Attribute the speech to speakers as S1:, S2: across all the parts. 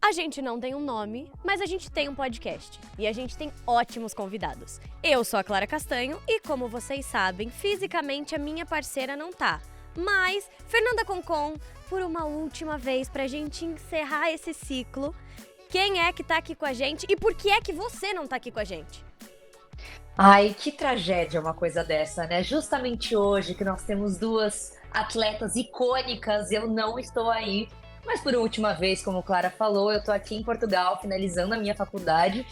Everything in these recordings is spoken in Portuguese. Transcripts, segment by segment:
S1: A gente não tem um nome, mas a gente tem um podcast. E a gente tem ótimos convidados. Eu sou a Clara Castanho e, como vocês sabem, fisicamente a minha parceira não tá. Mas, Fernanda Concon, por uma última vez pra gente encerrar esse ciclo, quem é que tá aqui com a gente e por que é que você não tá aqui com a gente?
S2: Ai, que tragédia uma coisa dessa, né? Justamente hoje que nós temos duas atletas icônicas, eu não estou aí. Mas por última vez, como Clara falou, eu tô aqui em Portugal, finalizando a minha faculdade.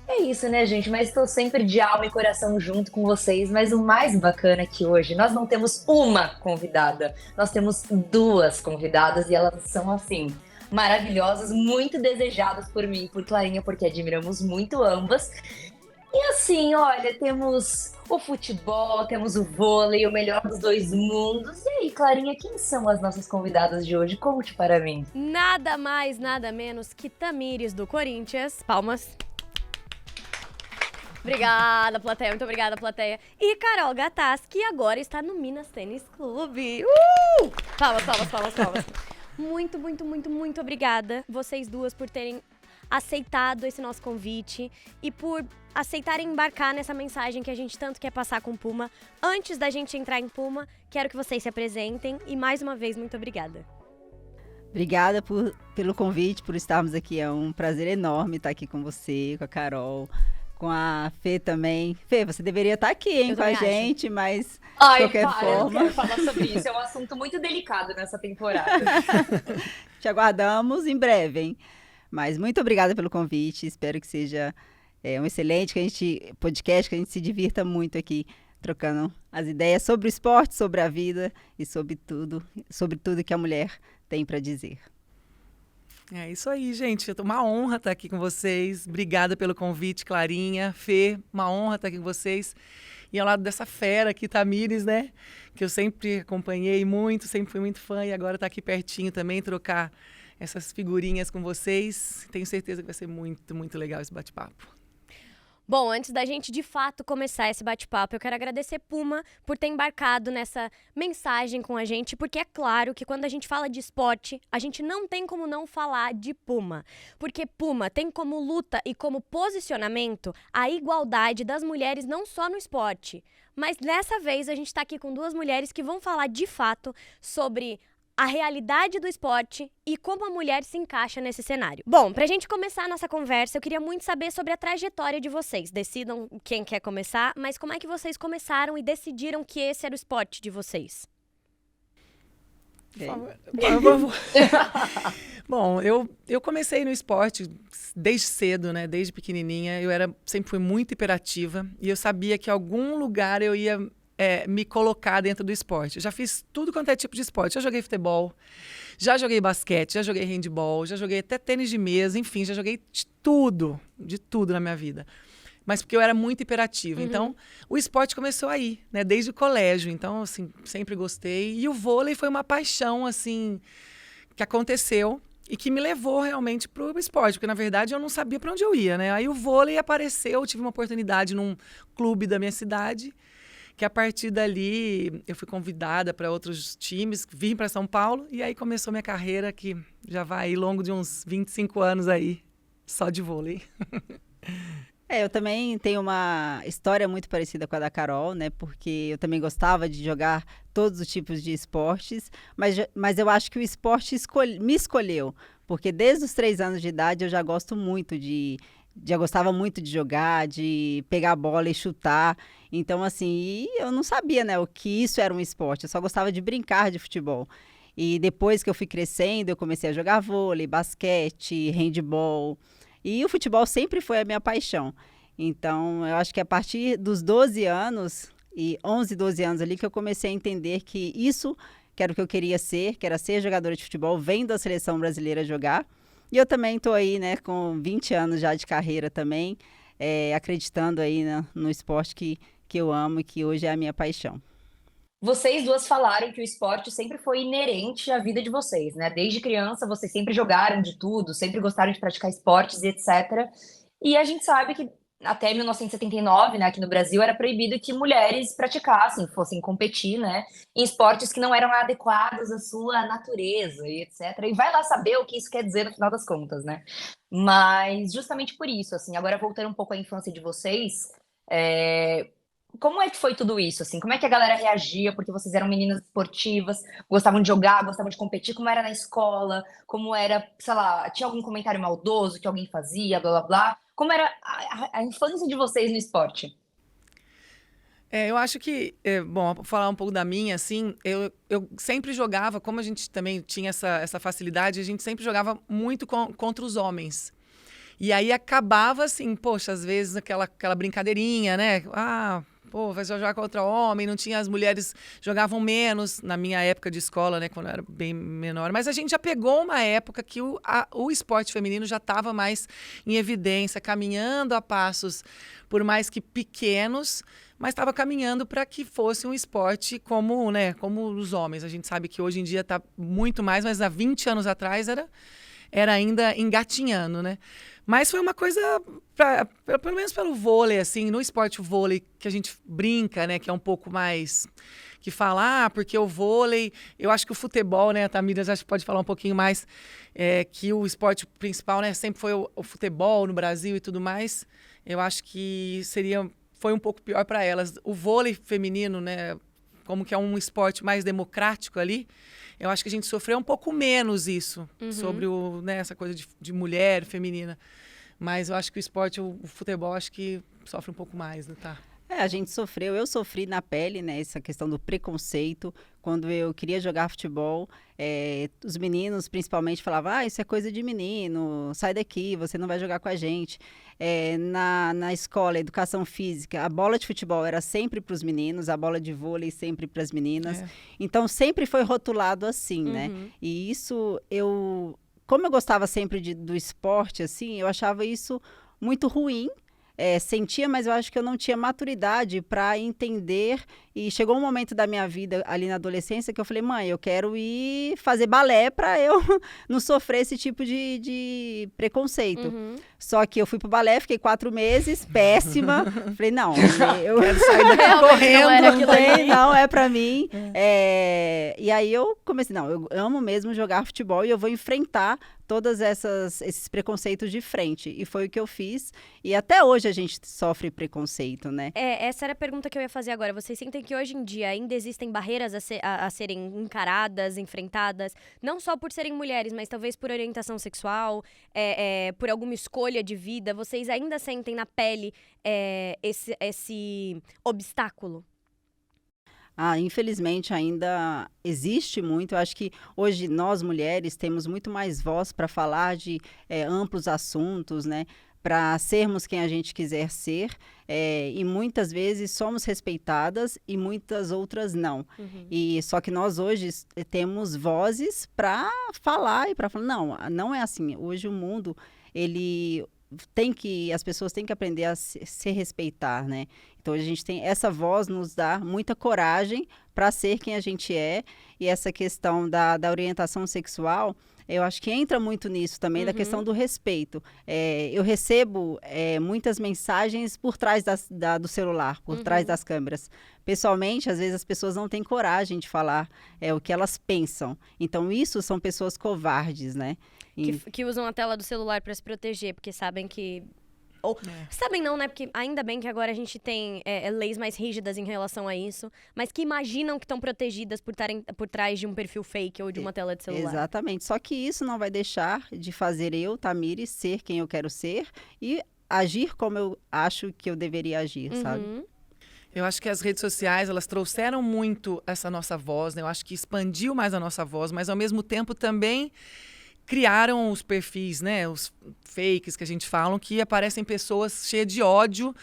S2: É isso, né, gente? Mas estou sempre de alma e coração junto com vocês. Mas o mais bacana é que hoje nós não temos uma convidada, nós temos duas convidadas e elas são assim, maravilhosas, muito desejadas por mim e por Clarinha, porque admiramos muito ambas. E assim, olha, temos o futebol, temos o vôlei, o melhor dos dois mundos. E aí, Clarinha, quem são as nossas convidadas de hoje? Conte para mim.
S1: Nada mais, nada menos que Tamires do Corinthians. Palmas. Obrigada, plateia. Muito obrigada, plateia. E Carol Gattas, que agora está no Minas Tênis Clube. Palmas, palmas, palmas, palmas. Muito, muito, muito, muito obrigada, vocês duas, por terem aceitado esse nosso convite e por aceitarem embarcar nessa mensagem que a gente tanto quer passar com Puma. Antes da gente entrar em Puma, quero que vocês se apresentem e, mais uma vez, muito obrigada.
S3: Obrigada pelo convite, por estarmos aqui. É um prazer enorme estar aqui com você, com a Carol, com a Fê também. Fê, você deveria estar aqui, hein, com a gente, mas de qualquer forma...
S2: Eu não quero falar sobre isso. É um assunto muito delicado nessa temporada.
S3: Te aguardamos em breve, hein? Mas muito obrigada pelo convite. Espero que seja um excelente podcast, que a gente se divirta muito aqui, trocando as ideias sobre o esporte, sobre a vida e sobre tudo que a mulher tem para dizer.
S4: É isso aí, gente. É uma honra estar aqui com vocês. Obrigada pelo convite, Clarinha, Fê. Uma honra estar aqui com vocês. E ao lado dessa fera aqui, Tamires, né? Que eu sempre acompanhei muito, sempre fui muito fã. E agora estar aqui pertinho também, trocar essas figurinhas com vocês. Tenho certeza que vai ser muito, muito legal esse bate-papo.
S1: Bom, antes da gente de fato começar esse bate-papo, eu quero agradecer Puma por ter embarcado nessa mensagem com a gente, porque é claro que quando a gente fala de esporte, a gente não tem como não falar de Puma. Porque Puma tem como luta e como posicionamento a igualdade das mulheres não só no esporte. Mas dessa vez a gente está aqui com duas mulheres que vão falar de fato sobre a realidade do esporte e como a mulher se encaixa nesse cenário. Bom, pra gente começar a nossa conversa, eu queria muito saber sobre a trajetória de vocês. Decidam quem quer começar, mas como é que vocês começaram e decidiram que esse era o esporte de vocês?
S4: Bom, eu comecei no esporte desde cedo, né? Desde pequenininha. Sempre fui muito hiperativa e eu sabia que em algum lugar eu ia me colocar dentro do esporte. Eu já fiz tudo quanto é tipo de esporte. Já joguei futebol, já joguei basquete, já joguei handball, já joguei até tênis de mesa, enfim, já joguei de tudo na minha vida. Mas porque eu era muito hiperativa. Então, o esporte começou aí, né? Desde o colégio. Então, assim, sempre gostei. E o vôlei foi uma paixão, assim, que aconteceu e que me levou realmente para o esporte. Porque, na verdade, eu não sabia para onde eu ia, né? Aí o vôlei apareceu, eu tive uma oportunidade num clube da minha cidade, que a partir dali eu fui convidada para outros times, vim para São Paulo e aí começou minha carreira, que já vai longo de uns 25 anos aí, só de vôlei.
S3: Eu também tenho uma história muito parecida com a da Carol, né? Porque eu também gostava de jogar todos os tipos de esportes, mas eu acho que o esporte me escolheu, porque desde os 3 anos de idade eu já gostava muito de jogar, de pegar a bola e chutar. Então, assim, eu não sabia, né, o que isso era um esporte. Eu só gostava de brincar de futebol. E depois que eu fui crescendo, eu comecei a jogar vôlei, basquete, handball. E o futebol sempre foi a minha paixão. Então, eu acho que a partir dos 12 anos, e 11, 12 anos ali, que eu comecei a entender que isso que era o que eu queria ser, que era ser jogadora de futebol, vendo a seleção brasileira jogar. E eu também estou aí, né, com 20 anos já de carreira também, acreditando aí no esporte que eu amo e que hoje é a minha paixão.
S2: Vocês duas falaram que o esporte sempre foi inerente à vida de vocês, né? Desde criança, vocês sempre jogaram de tudo, sempre gostaram de praticar esportes e etc. E a gente sabe que até 1979, né, aqui no Brasil, era proibido que mulheres praticassem, fossem competir, né, em esportes que não eram adequados à sua natureza e etc. E vai lá saber o que isso quer dizer no final das contas, né? Mas justamente por isso, assim, agora voltando um pouco à infância de vocês, é, como é que foi tudo isso, assim? Como é que a galera reagia? Porque vocês eram meninas esportivas, gostavam de jogar, gostavam de competir. Como era na escola? Como era, sei lá, tinha algum comentário maldoso que alguém fazia, blá blá blá? Como era a infância de vocês no esporte?
S4: Eu acho que, bom, pra falar um pouco da minha, assim, eu sempre jogava, como a gente também tinha essa facilidade, a gente sempre jogava muito contra os homens. E aí acabava assim, poxa, às vezes aquela brincadeirinha, né? Ah, pô, vai jogar contra homem, não tinha, as mulheres jogavam menos na minha época de escola, né? Quando eu era bem menor. Mas a gente já pegou uma época que o esporte feminino já estava mais em evidência, caminhando a passos, por mais que pequenos, mas estava caminhando para que fosse um esporte como, né, como os homens. A gente sabe que hoje em dia está muito mais, mas há 20 anos atrás era ainda engatinhando, né? Mas foi uma coisa, pelo menos pelo vôlei, assim, no esporte vôlei, que a gente brinca, né? Que é um pouco mais, que fala, porque o vôlei, eu acho que o futebol, né? A Tamires acho que pode falar um pouquinho mais, que o esporte principal, né? Sempre foi o futebol no Brasil e tudo mais. Eu acho que foi um pouco pior para elas. O vôlei feminino, né? Como que é um esporte mais democrático ali, eu acho que a gente sofreu um pouco menos isso, sobre né, essa coisa de mulher feminina. Mas eu acho que o esporte, o futebol, acho que sofre um pouco mais, né, tá?
S3: A gente sofreu, eu sofri na pele, né, essa questão do preconceito. Quando eu queria jogar futebol, os meninos principalmente falavam, isso é coisa de menino, sai daqui, você não vai jogar com a gente. Na escola, educação física, a bola de futebol era sempre para os meninos, a bola de vôlei sempre para as meninas. Então, sempre foi rotulado assim, né? E isso, como eu gostava sempre do esporte, assim, eu achava isso muito ruim. Sentia, mas eu acho que eu não tinha maturidade para entender. E chegou um momento da minha vida, ali na adolescência, que eu falei, mãe, eu quero ir fazer balé para eu não sofrer esse tipo de preconceito. Só que eu fui pro balé, fiquei 4 meses, péssima. Falei, não, eu
S4: quero sair daqui correndo.
S3: Não é para mim. E aí eu comecei, não, eu amo mesmo jogar futebol e eu vou enfrentar todos esses preconceitos de frente. E foi o que eu fiz. E até hoje a gente sofre preconceito, né?
S1: Essa era a pergunta que eu ia fazer agora. Vocês sentem que hoje em dia ainda existem barreiras a serem encaradas, enfrentadas, não só por serem mulheres, mas talvez por orientação sexual, por alguma escolha de vida? Vocês ainda sentem na pele esse obstáculo?
S3: Infelizmente ainda existe muito. Eu acho que hoje nós mulheres temos muito mais voz para falar de amplos assuntos, né? Para sermos quem a gente quiser ser, e muitas vezes somos respeitadas e muitas outras não. E só que nós hoje temos vozes para falar e para falar, não é assim. Hoje o mundo, as pessoas têm que aprender a se respeitar, né? Então a gente tem essa voz, nos dá muita coragem para ser quem a gente é. E essa questão da orientação sexual, eu acho que entra muito nisso também, da questão do respeito. Eu recebo muitas mensagens por trás do celular, por trás das câmeras. Pessoalmente, às vezes as pessoas não têm coragem de falar o que elas pensam. Então, isso são pessoas covardes, né?
S1: Que usam a tela do celular para se proteger, porque sabem que... Sabem não, né? Porque ainda bem que agora a gente tem leis mais rígidas em relação a isso, mas que imaginam que estão protegidas por estarem por trás de um perfil fake ou de uma tela de celular.
S3: Exatamente. Só que isso não vai deixar de fazer eu, Tamires, ser quem eu quero ser e agir como eu acho que eu deveria agir, sabe?
S4: Eu acho que as redes sociais, elas trouxeram muito essa nossa voz, né? Eu acho que expandiu mais a nossa voz, mas ao mesmo tempo também criaram os perfis, né, os fakes que a gente fala, que aparecem pessoas cheias de ódio,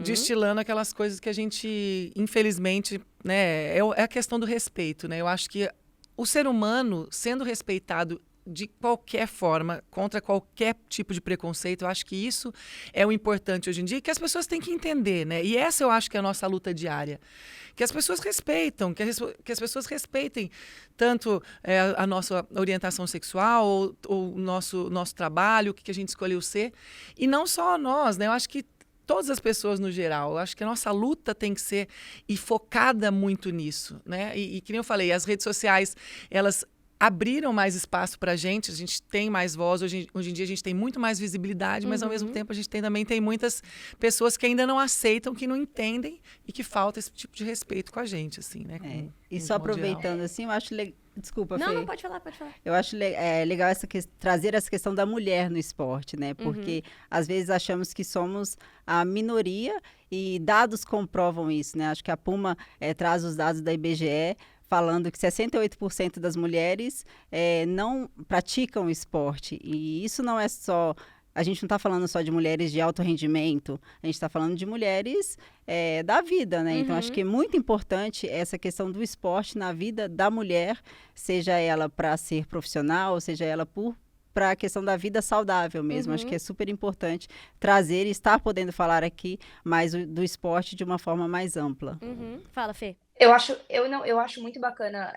S4: destilando aquelas coisas que a gente, infelizmente, né, é a questão do respeito, né? Eu acho que o ser humano, sendo respeitado de qualquer forma, contra qualquer tipo de preconceito, eu acho que isso é o importante hoje em dia, que as pessoas têm que entender, né? E essa eu acho que é a nossa luta diária. Que as pessoas respeitam, que as pessoas respeitem tanto a nossa orientação sexual, ou o nosso trabalho, o que a gente escolheu ser, e não só nós, né? Eu acho que todas as pessoas no geral. Eu acho que a nossa luta tem que ser e focada muito nisso, né? E que nem eu falei, as redes sociais, elas abriram mais espaço para a gente tem mais voz, hoje em dia a gente tem muito mais visibilidade, mas ao mesmo tempo a gente também tem muitas pessoas que ainda não aceitam, que não entendem e que falta esse tipo de respeito com a gente, assim, né?
S3: E só aproveitando, assim, eu acho legal. Desculpa, Fê.
S1: Não, pode falar.
S3: Eu acho legal trazer essa questão da mulher no esporte, né? Porque às vezes achamos que somos a minoria e dados comprovam isso, né? Acho que a Puma traz os dados da IBGE falando que 68% das mulheres não praticam esporte. E isso não é só... A gente não está falando só de mulheres de alto rendimento, a gente está falando de mulheres da vida, né? Então, acho que é muito importante essa questão do esporte na vida da mulher, seja ela para ser profissional, seja ela para a questão da vida saudável mesmo. Acho que é super importante trazer e estar podendo falar aqui mais do esporte de uma forma mais ampla.
S1: Fala, Fê.
S2: Eu acho muito bacana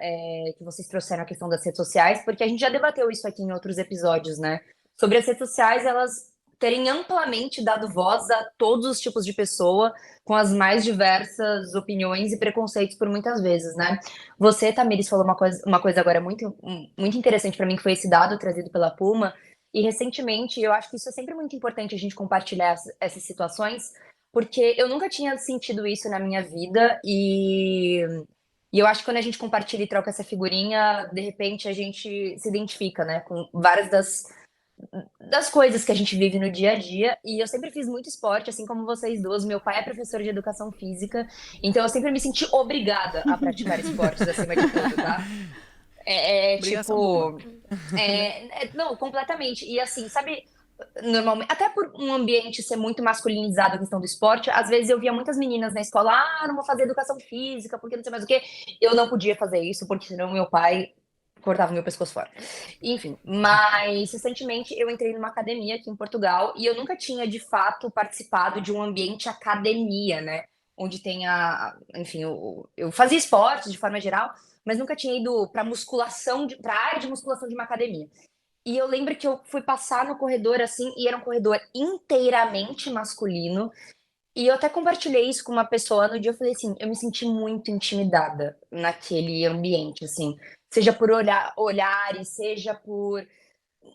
S2: que vocês trouxeram a questão das redes sociais, porque a gente já debateu isso aqui em outros episódios, né? Sobre as redes sociais, elas terem amplamente dado voz a todos os tipos de pessoa, com as mais diversas opiniões e preconceitos por muitas vezes, né? Você, Tamires, falou uma coisa agora muito interessante para mim, que foi esse dado trazido pela Puma, e recentemente, eu acho que isso é sempre muito importante a gente compartilhar essas situações, porque eu nunca tinha sentido isso na minha vida e eu acho que quando a gente compartilha e troca essa figurinha, de repente a gente se identifica, né, com várias das coisas que a gente vive no dia a dia. E eu sempre fiz muito esporte, assim como vocês duas. Meu pai é professor de educação física, então eu sempre me senti obrigada a praticar esportes acima de tudo, tá? Não, completamente. E assim, sabe... Normalmente, até por um ambiente ser muito masculinizado a questão do esporte, às vezes eu via muitas meninas na escola, não vou fazer educação física, porque não sei mais o quê. Eu não podia fazer isso, porque senão meu pai cortava meu pescoço fora. Enfim, mas recentemente eu entrei numa academia aqui em Portugal e eu nunca tinha, de fato, participado de um ambiente academia, né? Onde tem enfim, eu fazia esportes de forma geral, mas nunca tinha ido para a área de musculação de uma academia. E eu lembro que eu fui passar no corredor, assim, e era um corredor inteiramente masculino. E eu até compartilhei isso com uma pessoa no dia, eu falei assim, eu me senti muito intimidada naquele ambiente, assim. Seja por olhares, seja por...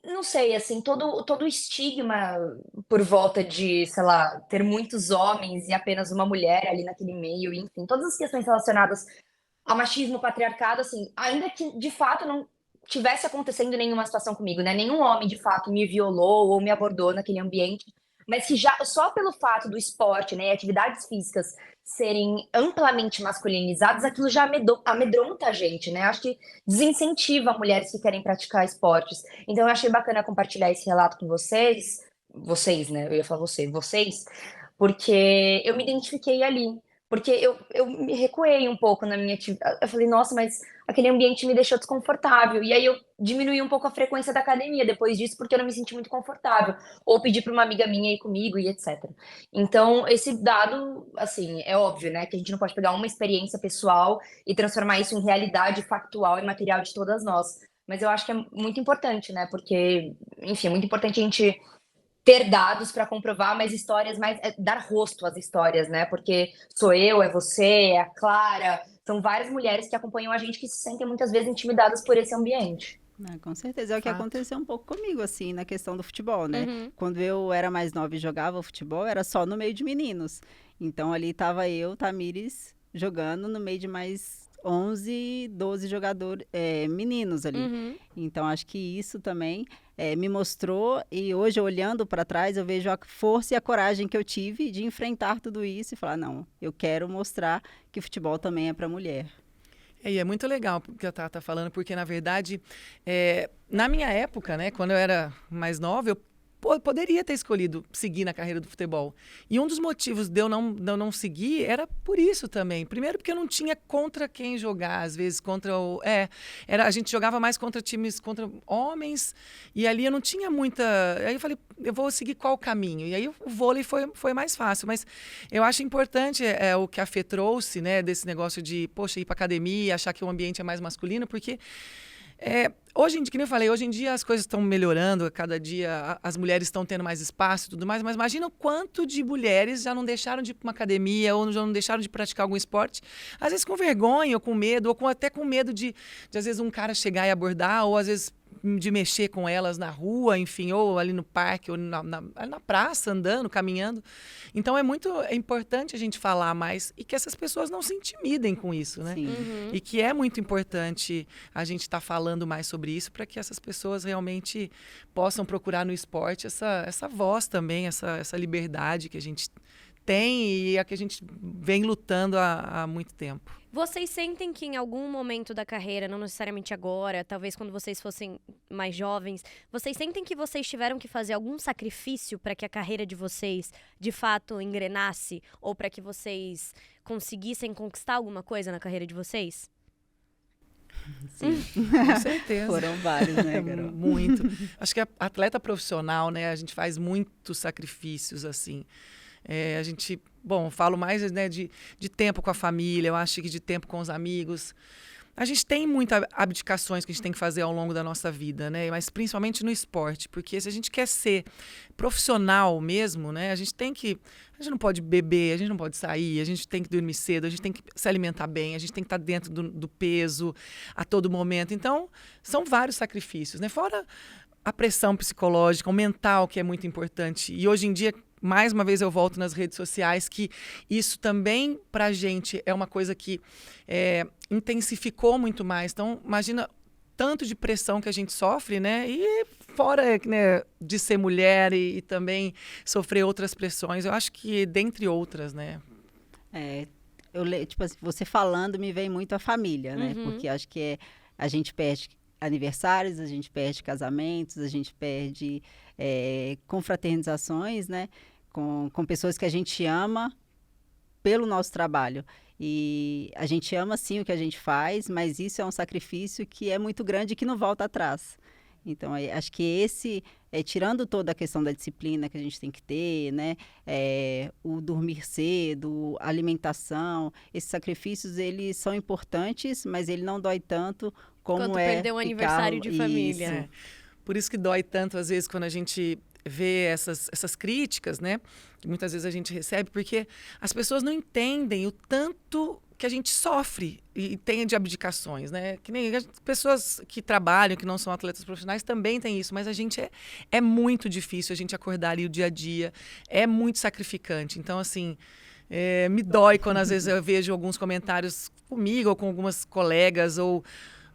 S2: Não sei, assim, todo o estigma por volta de, sei lá, ter muitos homens e apenas uma mulher ali naquele meio, enfim. Todas as questões relacionadas ao machismo, patriarcado, assim, ainda que, de fato, não tivesse acontecendo nenhuma situação comigo, né? Nenhum homem, de fato, me violou ou me abordou naquele ambiente, mas que já só pelo fato do esporte, né, atividades físicas serem amplamente masculinizadas, aquilo já amedronta a gente, né? Acho que desincentiva mulheres que querem praticar esportes. Então eu achei bacana compartilhar esse relato com vocês, né? Eu ia falar vocês, porque eu me identifiquei ali. Porque eu me recuei um pouco na minha atividade. Eu falei, nossa, mas aquele ambiente me deixou desconfortável. E aí eu diminuí um pouco a frequência da academia depois disso, porque eu não me senti muito confortável. Ou pedi para uma amiga minha ir comigo e etc. Então, esse dado, assim, é óbvio, né? Que a gente não pode pegar uma experiência pessoal e transformar isso em realidade factual e material de todas nós. Mas eu acho que é muito importante, né? Porque, enfim, é muito importante a gente ter dados para comprovar, mas histórias dar rosto às histórias, né? Porque sou eu, é você, é a Clara, são várias mulheres que acompanham a gente que se sentem muitas vezes intimidadas por esse ambiente.
S3: Com certeza, é o que aconteceu um pouco comigo, assim, na questão do futebol, né? Quando eu era mais nova e jogava futebol, era só no meio de meninos. Então, ali estava eu, Tamires, jogando no meio de mais 11, 12 jogadores, meninos ali. Então, acho que isso também me mostrou, e hoje, olhando para trás, eu vejo a força e a coragem que eu tive de enfrentar tudo isso e falar, não, eu quero mostrar que futebol também é para mulher.
S4: E é muito legal o que a Tata tá falando, porque, na verdade, na minha época, né, quando eu era mais nova, eu poderia ter escolhido seguir na carreira do futebol. E um dos motivos de eu não seguir era por isso também. Primeiro porque eu não tinha contra quem jogar, às vezes contra a gente jogava mais contra times, contra homens, e ali eu não tinha muita... Aí eu falei, eu vou seguir qual caminho? E aí o vôlei foi mais fácil. Mas eu acho importante o que a Fê trouxe, né, desse negócio de, poxa, ir pra academia, achar que o ambiente é mais masculino, porque... Hoje em dia, que nem eu falei, hoje em dia as coisas estão melhorando, a cada dia as mulheres estão tendo mais espaço e tudo mais, mas imagina o quanto de mulheres já não deixaram de ir para uma academia ou já não deixaram de praticar algum esporte, às vezes com vergonha ou com medo, ou até com medo de às vezes um cara chegar e abordar, ou às vezes de mexer com elas na rua, enfim, ou ali no parque, ou na praça, andando, caminhando. Então é importante a gente falar mais e que essas pessoas não se intimidem com isso, né?
S3: Sim.
S4: E que é muito importante a gente estar falando mais sobre isso para que essas pessoas realmente possam procurar no esporte essa voz também, essa liberdade que a gente tem e a que a gente vem lutando há muito tempo.
S1: Vocês sentem que em algum momento da carreira, não necessariamente agora, talvez quando vocês fossem mais jovens, vocês sentem que vocês tiveram que fazer algum sacrifício para que a carreira de vocês, de fato, engrenasse? Ou para que vocês conseguissem conquistar alguma coisa na carreira de vocês?
S3: Sim.
S4: Com certeza.
S3: Foram vários, né, Carol?
S4: Muito. Acho que a atleta profissional, né, a gente faz muitos sacrifícios, assim. A gente, falo mais, né, de tempo com a família, eu acho que de tempo com os amigos. A gente tem muitas abdicações que a gente tem que fazer ao longo da nossa vida, né? Mas principalmente no esporte, porque se a gente quer ser profissional mesmo, né? A gente não pode beber, a gente não pode sair, a gente tem que dormir cedo, a gente tem que se alimentar bem, a gente tem que estar dentro do peso a todo momento. Então, são vários sacrifícios, né? Fora a pressão psicológica, o mental, que é muito importante. E hoje em dia, mais uma vez eu volto nas redes sociais, que isso também, pra gente, é uma coisa que intensificou muito mais. Então, imagina tanto de pressão que a gente sofre, né? E fora, né, de ser mulher e também sofrer outras pressões, eu acho que dentre outras, né?
S3: Tipo assim, você falando me vem muito a família, né? Porque acho que a gente perde aniversários, a gente perde casamentos, a gente perde confraternizações, né? Com pessoas que a gente ama pelo nosso trabalho. E a gente ama, sim, o que a gente faz, mas isso é um sacrifício que é muito grande e que não volta atrás. Então, acho que tirando toda a questão da disciplina que a gente tem que ter, né? O dormir cedo, a alimentação, esses sacrifícios, eles são importantes, mas ele não dói tanto como
S1: quanto perder um aniversário de família.
S4: Por isso que dói tanto, às vezes, quando a gente vê essas críticas, né? Que muitas vezes a gente recebe, porque as pessoas não entendem o tanto que a gente sofre e tem de abdicações, né? Que nem as pessoas que trabalham, que não são atletas profissionais, também tem isso, mas a gente é muito difícil a gente acordar ali o dia a dia, é muito sacrificante. Então, assim, me dói quando às vezes eu vejo alguns comentários comigo ou com algumas colegas ou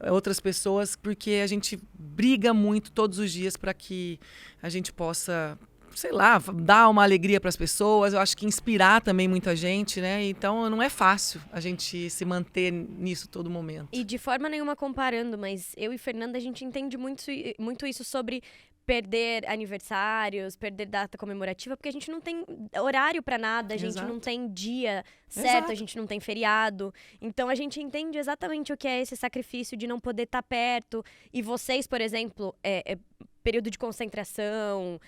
S4: outras pessoas, porque a gente briga muito todos os dias para que a gente possa, sei lá, dar uma alegria para as pessoas. Eu acho que inspirar também muita gente, né? Então não é fácil a gente se manter nisso todo momento.
S1: E de forma nenhuma comparando, mas eu e Fernanda, a gente entende muito isso sobre perder aniversários, perder data comemorativa, porque a gente não tem horário pra nada, a gente
S4: Exato.
S1: não tem dia certo,
S4: Exato.
S1: a gente não tem feriado. Então a gente entende exatamente o que é esse sacrifício de não poder estar perto. E vocês, por exemplo, período de concentração,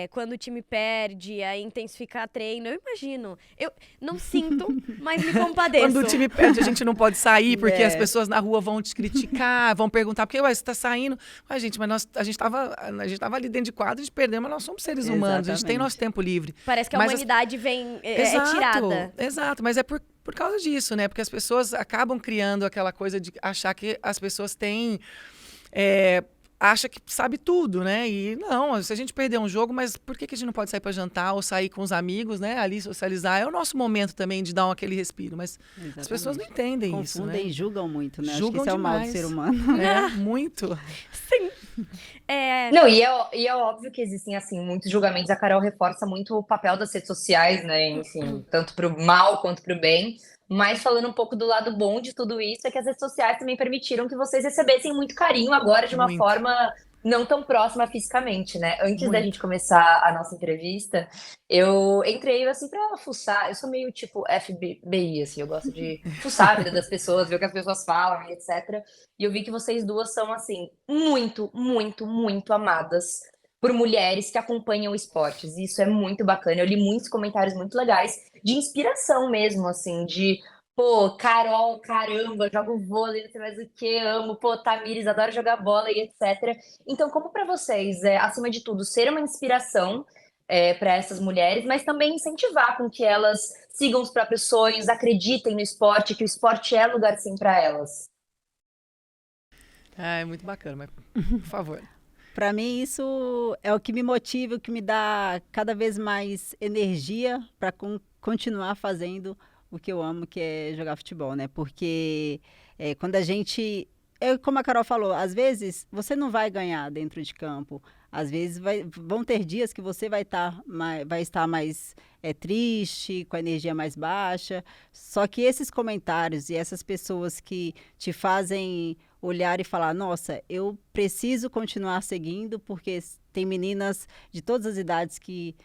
S1: quando o time perde, aí intensificar treino. Eu imagino. Eu não sinto, mas me compadeço.
S4: Quando o time perde, a gente não pode sair, porque as pessoas na rua vão te criticar, vão perguntar, porque você tá saindo. Gente, mas a gente tava ali dentro de quadro, a gente perdeu, mas nós somos seres humanos, a gente tem nosso tempo livre.
S1: Parece que a humanidade é tirada.
S4: Exato, mas é por causa disso, né? Porque as pessoas acabam criando aquela coisa de achar que as pessoas têm... acha que sabe tudo, né? E não, se a gente perder um jogo, mas por que a gente não pode sair para jantar ou sair com os amigos, né? Ali socializar. É o nosso momento também de dar aquele respiro, mas as pessoas não entendem isso, né?
S3: Confundem e julgam muito, né?
S4: Julgam
S3: Acho que esse
S4: demais.
S3: é o mal do ser humano.
S4: Muito.
S1: Sim.
S2: Não, e é óbvio que existem, assim, muitos julgamentos. A Carol reforça muito o papel das redes sociais, né? Enfim, tanto pro mal quanto pro bem. Mas falando um pouco do lado bom de tudo isso, é que as redes sociais também permitiram que vocês recebessem muito carinho agora de uma forma não tão próxima fisicamente, né? Antes da gente começar a nossa entrevista, eu entrei, assim, pra fuçar. Eu sou meio tipo FBI, assim, eu gosto de fuçar a vida das pessoas, ver o que as pessoas falam e etc. E eu vi que vocês duas são, assim, muito, muito, muito amadas por mulheres que acompanham esportes. Isso é muito bacana. Eu li muitos comentários muito legais de inspiração mesmo, assim, de Pô, Carol, caramba, jogo vôlei, não sei mais o que, amo. Pô, Tamires, adoro jogar bola e etc. Então, como para vocês, acima de tudo, ser uma inspiração para essas mulheres, mas também incentivar com que elas sigam os próprios sonhos, acreditem no esporte, que o esporte é lugar sim para elas.
S4: Ah, é muito bacana, mas por favor.
S3: Para mim, isso é o que me motiva, o que me dá cada vez mais energia para continuar fazendo o que eu amo, que é jogar futebol, né? Porque quando a gente. É como a Carol falou, às vezes você não vai ganhar dentro de campo. Às vezes vão ter dias que você vai estar mais triste, com a energia mais baixa. Só que esses comentários e essas pessoas que te fazem olhar e falar, nossa, eu preciso continuar seguindo, porque tem meninas de todas as idades que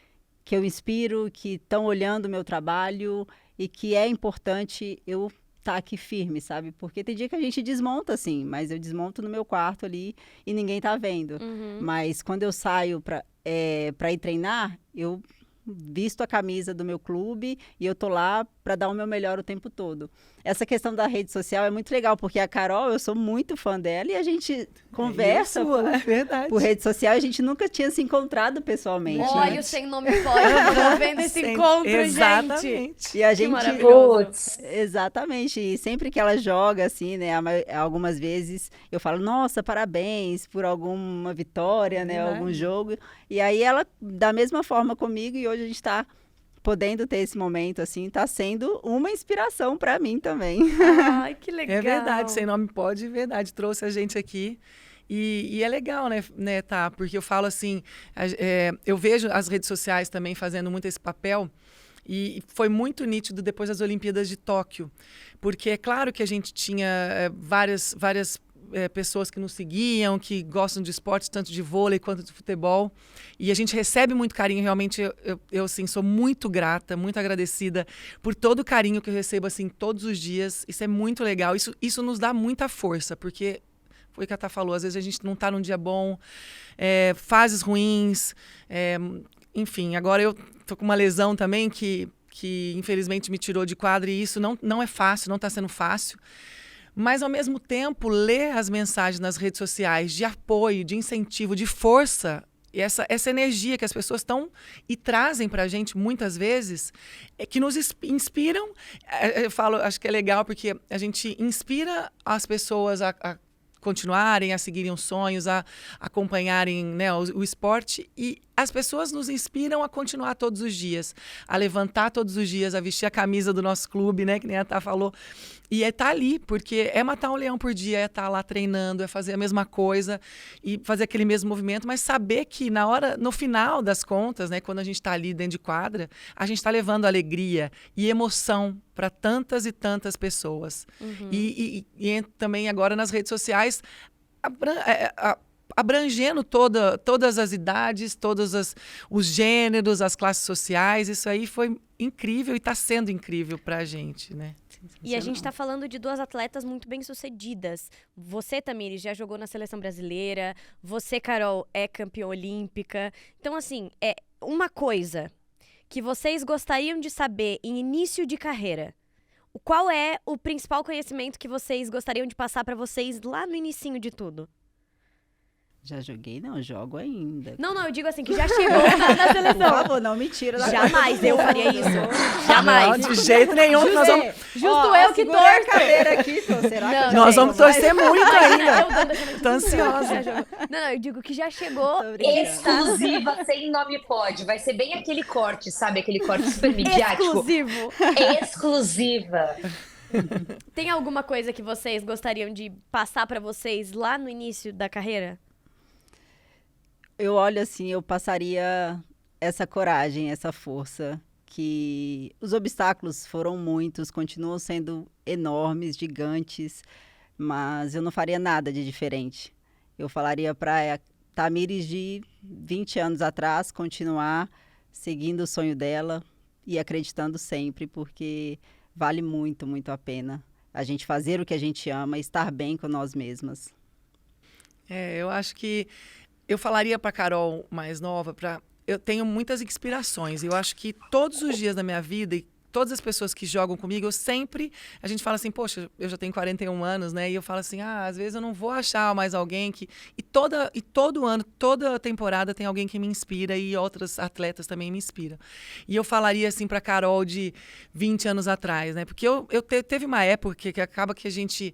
S3: eu inspiro, que estão olhando o meu trabalho e que é importante eu estar aqui firme, sabe? Porque tem dia que a gente desmonta, assim, mas eu desmonto no meu quarto ali e ninguém tá vendo.
S1: Uhum.
S3: Mas quando eu saio para ir treinar, eu visto a camisa do meu clube e eu tô lá para dar o meu melhor o tempo todo. Essa questão da rede social é muito legal, porque a Carol, eu sou muito fã dela e a gente conversa
S4: É verdade.
S3: por rede social, a gente nunca tinha se encontrado pessoalmente.
S1: Olha,
S3: Né?
S1: o Sem Nome Pode, tô vendo esse encontro, gente.
S4: Exatamente.
S3: E a
S1: Que
S3: gente
S1: maravilhoso.
S2: Putz,
S3: exatamente, e sempre que ela joga assim, né, algumas vezes eu falo, nossa, parabéns por alguma vitória, né,
S4: Verdade.
S3: algum jogo. E aí ela da mesma forma comigo e hoje a gente está podendo ter esse momento assim, está sendo uma inspiração para mim também.
S1: Ai, que legal.
S4: É verdade, Sem Nome Pode, verdade. Trouxe a gente aqui. E é legal, né, tá? Porque eu falo assim, eu vejo as redes sociais também fazendo muito esse papel. E foi muito nítido depois das Olimpíadas de Tóquio. Porque é claro que a gente tinha várias pessoas que nos seguiam, que gostam de esportes, tanto de vôlei quanto de futebol. E a gente recebe muito carinho, realmente, eu assim, sou muito grata, muito agradecida por todo o carinho que eu recebo, assim, todos os dias. Isso é muito legal, isso nos dá muita força, porque foi o que a Tá falou, às vezes a gente não está num dia bom, fases ruins, enfim, agora eu tô com uma lesão também que infelizmente me tirou de quadra e isso não é fácil, não está sendo fácil. Mas, ao mesmo tempo, ler as mensagens nas redes sociais de apoio, de incentivo, de força, e essa energia que as pessoas estão e trazem para a gente muitas vezes, que nos inspiram. Eu falo, acho que é legal porque a gente inspira as pessoas a continuarem, a seguirem os sonhos, a acompanharem, né, o esporte, e as pessoas nos inspiram a continuar todos os dias, a levantar todos os dias, a vestir a camisa do nosso clube, né, que nem a Tá falou, e é estar ali, porque é matar um leão por dia, é estar lá treinando, é fazer a mesma coisa e fazer aquele mesmo movimento, mas saber que no final das contas, né, quando a gente está ali dentro de quadra, a gente está levando alegria e emoção para tantas e tantas pessoas.
S1: Uhum.
S4: E também agora nas redes sociais, abrangendo todas as idades, os gêneros, as classes sociais. Isso aí foi incrível e está sendo incrível para a gente, né?
S1: E a gente está falando de duas atletas muito bem-sucedidas. Você, Tamires, já jogou na seleção brasileira. Você, Carol, é campeã olímpica. Então, assim, é uma coisa que vocês gostariam de saber em início de carreira. Qual é o principal conhecimento que vocês gostariam de passar para vocês lá no inicinho de tudo?
S3: Já joguei? Não, jogo ainda.
S1: Não, eu digo assim, que já chegou na
S3: Por
S1: seleção.
S3: favor, não me tira da
S1: Jamais eu faria isso.
S4: Não,
S1: Jamais.
S4: de jeito nenhum.
S1: Justo,
S4: Nós vamos,
S1: justo eu que
S3: segurei a
S1: torço.
S3: cadeira aqui, pô. Será
S1: Não,
S3: que
S4: nós
S1: gente,
S4: vamos torcer muito ainda.
S1: Eu dando essa
S4: Tô ansiosa.
S1: Não, eu digo que já chegou.
S3: Tô brincando.
S2: exclusiva, sem nome pode. Vai ser bem aquele corte, sabe? Aquele corte super midiático.
S1: Exclusivo.
S2: Exclusiva.
S1: Tem alguma coisa que vocês gostariam de passar pra vocês lá no início da carreira?
S3: Eu olho assim, eu passaria essa coragem, essa força, que os obstáculos foram muitos, continuam sendo enormes, gigantes, mas eu não faria nada de diferente. Eu falaria para Tamires de 20 anos atrás continuar seguindo o sonho dela e acreditando sempre, porque vale muito, muito a pena a gente fazer o que a gente ama e estar bem com nós mesmas.
S4: Eu acho que eu falaria para Carol mais nova, eu tenho muitas inspirações. Eu acho que todos os dias da minha vida, e todas as pessoas que jogam comigo, a gente fala assim, poxa, eu já tenho 41 anos, né? E eu falo assim, às vezes eu não vou achar mais alguém que... E todo ano, toda temporada tem alguém que me inspira e outros atletas também me inspiram. E eu falaria assim pra Carol de 20 anos atrás, né? Porque teve uma época que acaba que a gente...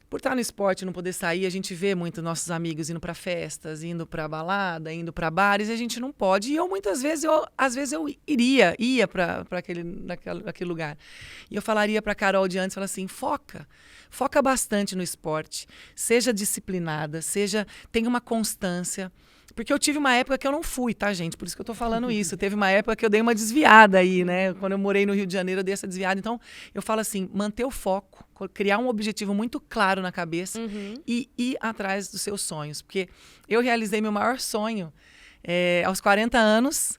S4: por estar no esporte e não poder sair, a gente vê muito nossos amigos indo para festas, indo para balada, indo para bares, e a gente não pode. E eu, muitas vezes, às vezes eu ia para aquele lugar. E eu falaria para a Carol de antes, fala assim, foca bastante no esporte, seja disciplinada, tenha uma constância. Porque eu tive uma época que eu não fui, tá, gente? Por isso que eu tô falando isso. Teve uma época que eu dei uma desviada aí, né? Quando eu morei no Rio de Janeiro, eu dei essa desviada. Então, eu falo assim, manter o foco, criar um objetivo muito claro na cabeça e ir atrás dos seus sonhos. Porque eu realizei meu maior sonho aos 40 anos,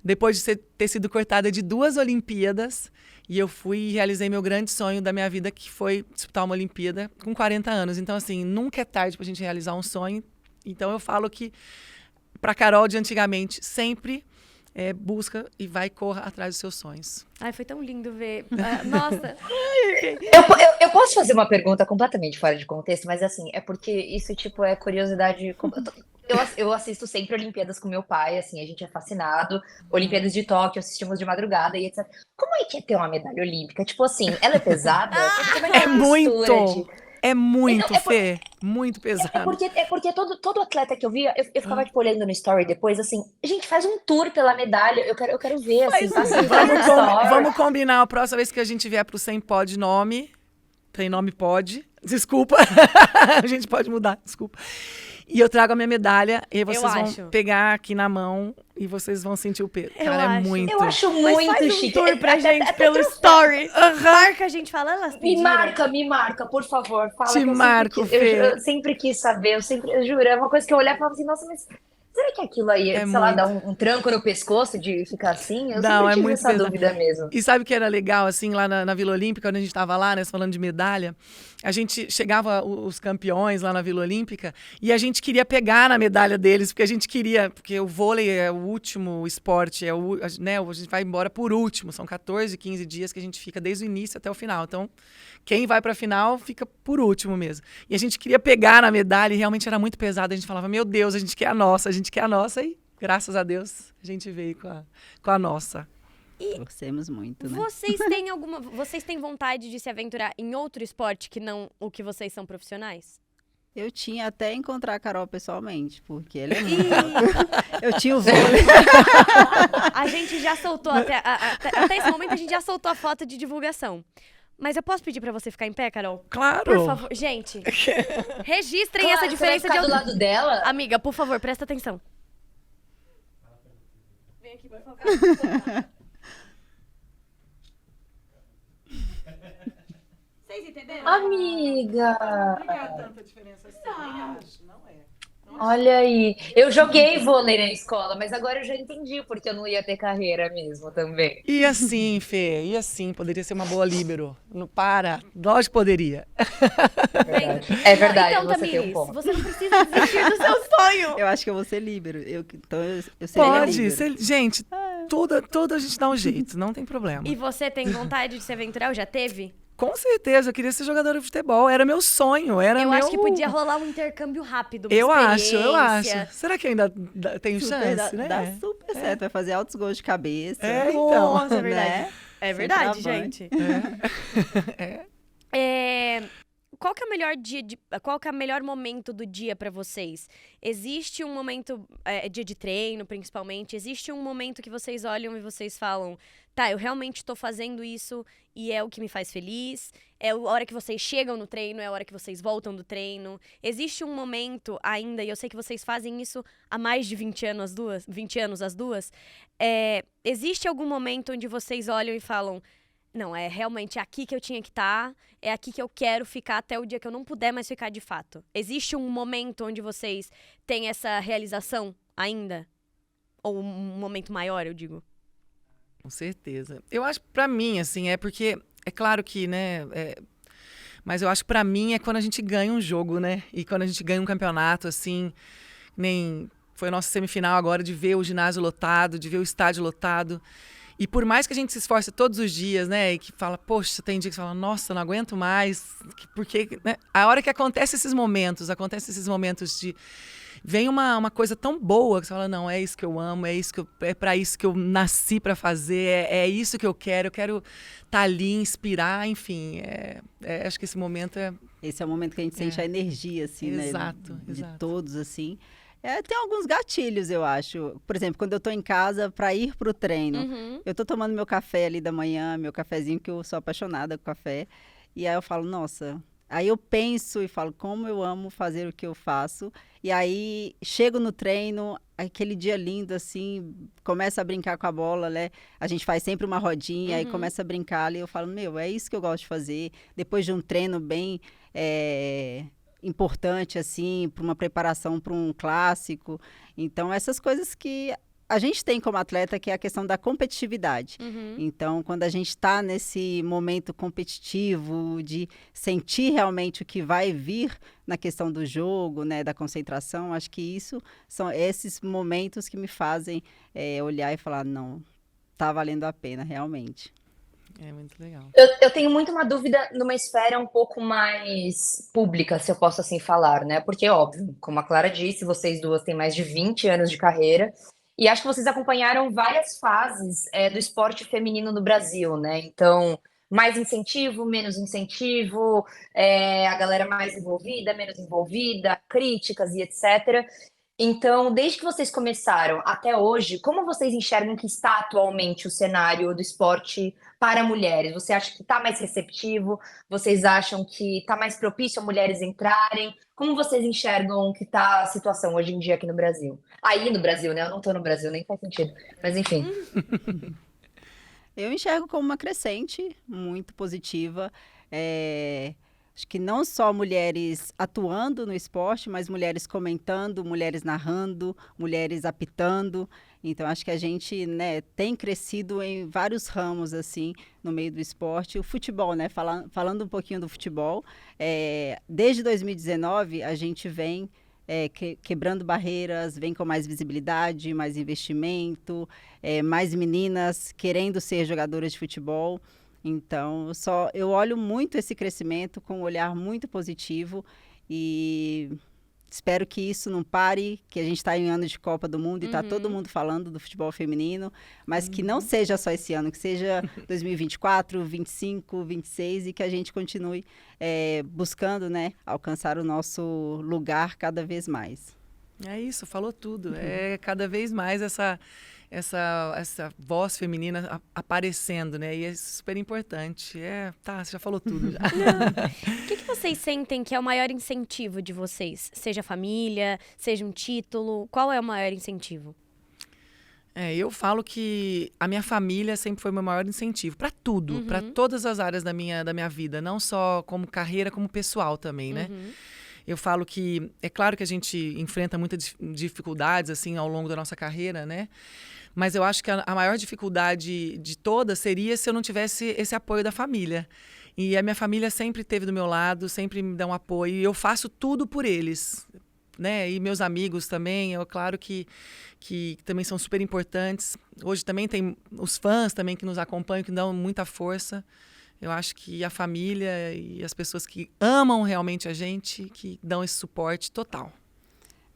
S4: depois de ter sido cortada de 2 Olimpíadas. E eu fui e realizei meu grande sonho da minha vida, que foi disputar uma Olimpíada com 40 anos. Então, assim, nunca é tarde pra gente realizar um sonho. Então, eu falo que para Carol de antigamente, sempre busca e corra atrás dos seus sonhos.
S1: Ai, foi tão lindo ver. Nossa.
S2: Eu posso fazer uma pergunta completamente fora de contexto, mas assim, é porque isso, tipo, é curiosidade. Eu assisto sempre Olimpíadas com meu pai, assim, a gente é fascinado. Olimpíadas de Tóquio, assistimos de madrugada e etc. Como é que é ter uma medalha olímpica? Tipo assim, ela é pesada? Como
S4: É
S2: a postura
S4: muito! É muito,
S2: Então,
S4: Fê. Muito pesado.
S2: porque todo atleta que eu via, eu ficava tipo, olhando no story depois, assim, gente, faz um tour pela medalha, eu quero ver, assim, faz um story.
S4: Vamos combinar a próxima vez que a gente vier pro Sem Pod Nome. Tem nome pode. Desculpa. A gente pode mudar, desculpa. E eu trago a minha medalha e vocês vão pegar aqui na mão e vocês vão sentir o peso. Cara, é muito.
S2: Eu acho muito chique.
S1: Tour pra gente pelo story. Marca a gente falando, elas pediram.
S2: Me marca, por favor. Fala
S4: Te marco, Fê.
S2: eu sempre quis saber, eu juro, é uma coisa que eu olhava e falava assim, nossa, mas será que aquilo aí, sei lá, dá um tranco no pescoço de ficar assim? Eu sempre tive essa dúvida mesmo.
S4: E sabe o que era legal, assim, lá na Vila Olímpica, quando a gente tava lá, né, falando de medalha, a gente chegava os campeões lá na Vila Olímpica e a gente queria pegar na medalha deles, porque o vôlei é o último esporte, né, a gente vai embora por último, são 14, 15 dias que a gente fica desde o início até o final, então quem vai pra final fica por último mesmo. E a gente queria pegar na medalha e realmente era muito pesado, a gente falava, meu Deus, a gente quer a nossa e graças a Deus a gente veio com a nossa.
S3: E torcemos muito, né?
S1: Vocês têm vontade de se aventurar em outro esporte que não o que vocês são profissionais?
S3: Eu tinha até encontrar a Carol pessoalmente, porque ela é muito... Eu tinha o vôlei.
S1: A gente já soltou, até esse momento, a gente já soltou a foto de divulgação. Mas eu posso pedir pra você ficar em pé, Carol?
S4: Claro.
S1: Por favor. Gente, registrem essa diferença de
S2: do lado dela?
S1: Amiga, por favor, presta atenção. Vem aqui, por favor. Vocês entenderam?
S2: Amiga!
S4: Não é tanta diferença assim, acho. Não é.
S2: Olha aí, eu joguei vôlei na escola, mas agora eu já entendi porque eu não ia ter carreira mesmo também.
S4: E assim, Fê, poderia ser uma boa líbero. Não para, lógico que poderia.
S2: É verdade,
S1: então,
S2: você
S1: Tamiris,
S2: tem um ponto.
S1: você não precisa desistir do seu sonho.
S3: Eu acho que eu vou ser líbero. Então eu seria
S4: Pode,
S3: líbero.
S4: gente, toda a gente dá um jeito, não tem problema.
S1: E você tem vontade de se aventurar? Ou já teve?
S4: Com certeza, eu queria ser jogadora de futebol, era meu sonho,
S1: Eu acho que podia rolar um intercâmbio rápido, uma
S4: eu
S1: experiência.
S4: acho. Será que ainda tenho
S3: Super,
S4: chance, né?
S3: Dá super certo, vai fazer altos gols de cabeça.
S4: Então.
S1: Nossa, é verdade.
S3: Né?
S1: É verdade,
S3: Centroavante.
S1: gente. Qual que é o melhor qual que é o melhor momento do dia pra vocês? Existe um momento, dia de treino, principalmente, existe um momento que vocês olham e vocês falam, tá, eu realmente tô fazendo isso e é o que me faz feliz? É a hora que vocês chegam no treino, é a hora que vocês voltam do treino? Existe um momento ainda, e eu sei que vocês fazem isso há mais de 20 anos as duas, existe algum momento onde vocês olham e falam, não, é realmente aqui que eu tinha que estar, é aqui que eu quero ficar até o dia que eu não puder mais ficar de fato. Existe um momento onde vocês têm essa realização ainda? Ou um momento maior, eu digo?
S4: Com certeza. Eu acho que pra mim, assim, porque é claro que, né, mas eu acho que pra mim é quando a gente ganha um jogo, né, e quando a gente ganha um campeonato, assim, nem foi a nossa semifinal agora, de ver o ginásio lotado, de ver o estádio lotado. E por mais que a gente se esforce todos os dias, né? E que fala, poxa, tem dia que você fala, nossa, não aguento mais. Porque, né, a hora que acontecem esses momentos de... Vem uma coisa tão boa que você fala, não, é isso que eu amo, é para isso que eu nasci para fazer, é isso que eu quero estar ali, inspirar, enfim. Acho que esse momento é...
S3: Esse é o momento que a gente sente a energia, assim,
S4: Exato,
S3: né? De
S4: exato.
S3: todos, assim. Tem alguns gatilhos, eu acho. Por exemplo, quando eu tô em casa para ir pro treino, eu tô tomando meu café ali da manhã, meu cafezinho, que eu sou apaixonada com café. E aí eu falo, nossa... Aí eu penso e falo, como eu amo fazer o que eu faço. E aí chego no treino, aquele dia lindo, assim, começa a brincar com a bola, né? A gente faz sempre uma rodinha, aí começa a brincar ali. Eu falo, meu, é isso que eu gosto de fazer. Depois de um treino bem importante, assim, para uma preparação para um clássico. Então, essas coisas que a gente tem como atleta, que é a questão da competitividade. Então, quando a gente está nesse momento competitivo, de sentir realmente o que vai vir na questão do jogo, né, da concentração, acho que isso são esses momentos que me fazem olhar e falar, não, tá valendo a pena, realmente.
S4: É muito legal.
S2: Eu tenho muito uma dúvida numa esfera um pouco mais pública, se eu posso assim falar, né? Porque, óbvio, como a Clara disse, vocês duas têm mais de 20 anos de carreira. E acho que vocês acompanharam várias fases do esporte feminino no Brasil, né? Então, mais incentivo, menos incentivo, a galera mais envolvida, menos envolvida, críticas e etc. Então, desde que vocês começaram até hoje, como vocês enxergam que está atualmente o cenário do esporte para mulheres? Você acha que está mais receptivo? Vocês acham que está mais propício a mulheres entrarem? Como vocês enxergam que está a situação hoje em dia aqui no Brasil? Aí no Brasil, né? Eu não estou no Brasil, nem faz sentido. Mas enfim.
S3: Eu enxergo como uma crescente muito positiva. Acho que não só mulheres atuando no esporte, mas mulheres comentando, mulheres narrando, mulheres apitando. Então, acho que a gente, né, tem crescido em vários ramos, assim, no meio do esporte. O futebol, né, falando um pouquinho do futebol, desde 2019 a gente vem quebrando barreiras, vem com mais visibilidade, mais investimento, mais meninas querendo ser jogadoras de futebol. Então, eu olho muito esse crescimento com um olhar muito positivo e espero que isso não pare, que a gente está em ano de Copa do Mundo e está todo mundo falando do futebol feminino, mas que não seja só esse ano, que seja 2024, 25, 26 e que a gente continue buscando, né, alcançar o nosso lugar cada vez mais.
S4: É isso, falou tudo. É cada vez mais essa voz feminina aparecendo, né? E é super importante. Você já falou tudo. Já.
S1: O que vocês sentem que é o maior incentivo de vocês? Seja família, seja um título, qual é o maior incentivo?
S4: Eu falo que a minha família sempre foi o meu maior incentivo para tudo, para todas as áreas da minha vida, não só como carreira, como pessoal também, né? Eu falo que é claro que a gente enfrenta muitas dificuldades assim ao longo da nossa carreira, né? Mas eu acho que a maior dificuldade de todas seria se eu não tivesse esse apoio da família. E a minha família sempre esteve do meu lado, sempre me dão apoio e eu faço tudo por eles, né? E meus amigos também, claro que também são super importantes. Hoje também tem os fãs também que nos acompanham, que dão muita força. Eu acho que a família e as pessoas que amam realmente a gente, que dão esse suporte total.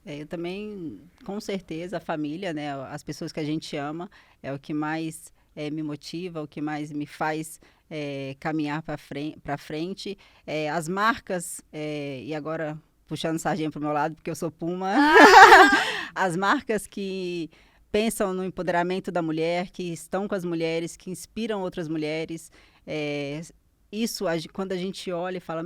S3: Eu também, com certeza, a família, né, as pessoas que a gente ama, é o que mais me motiva, o que mais me faz caminhar para frente. As marcas, e agora puxando sardinha para o meu lado, porque eu sou Puma, as marcas que pensam no empoderamento da mulher, que estão com as mulheres, que inspiram outras mulheres, quando a gente olha e fala,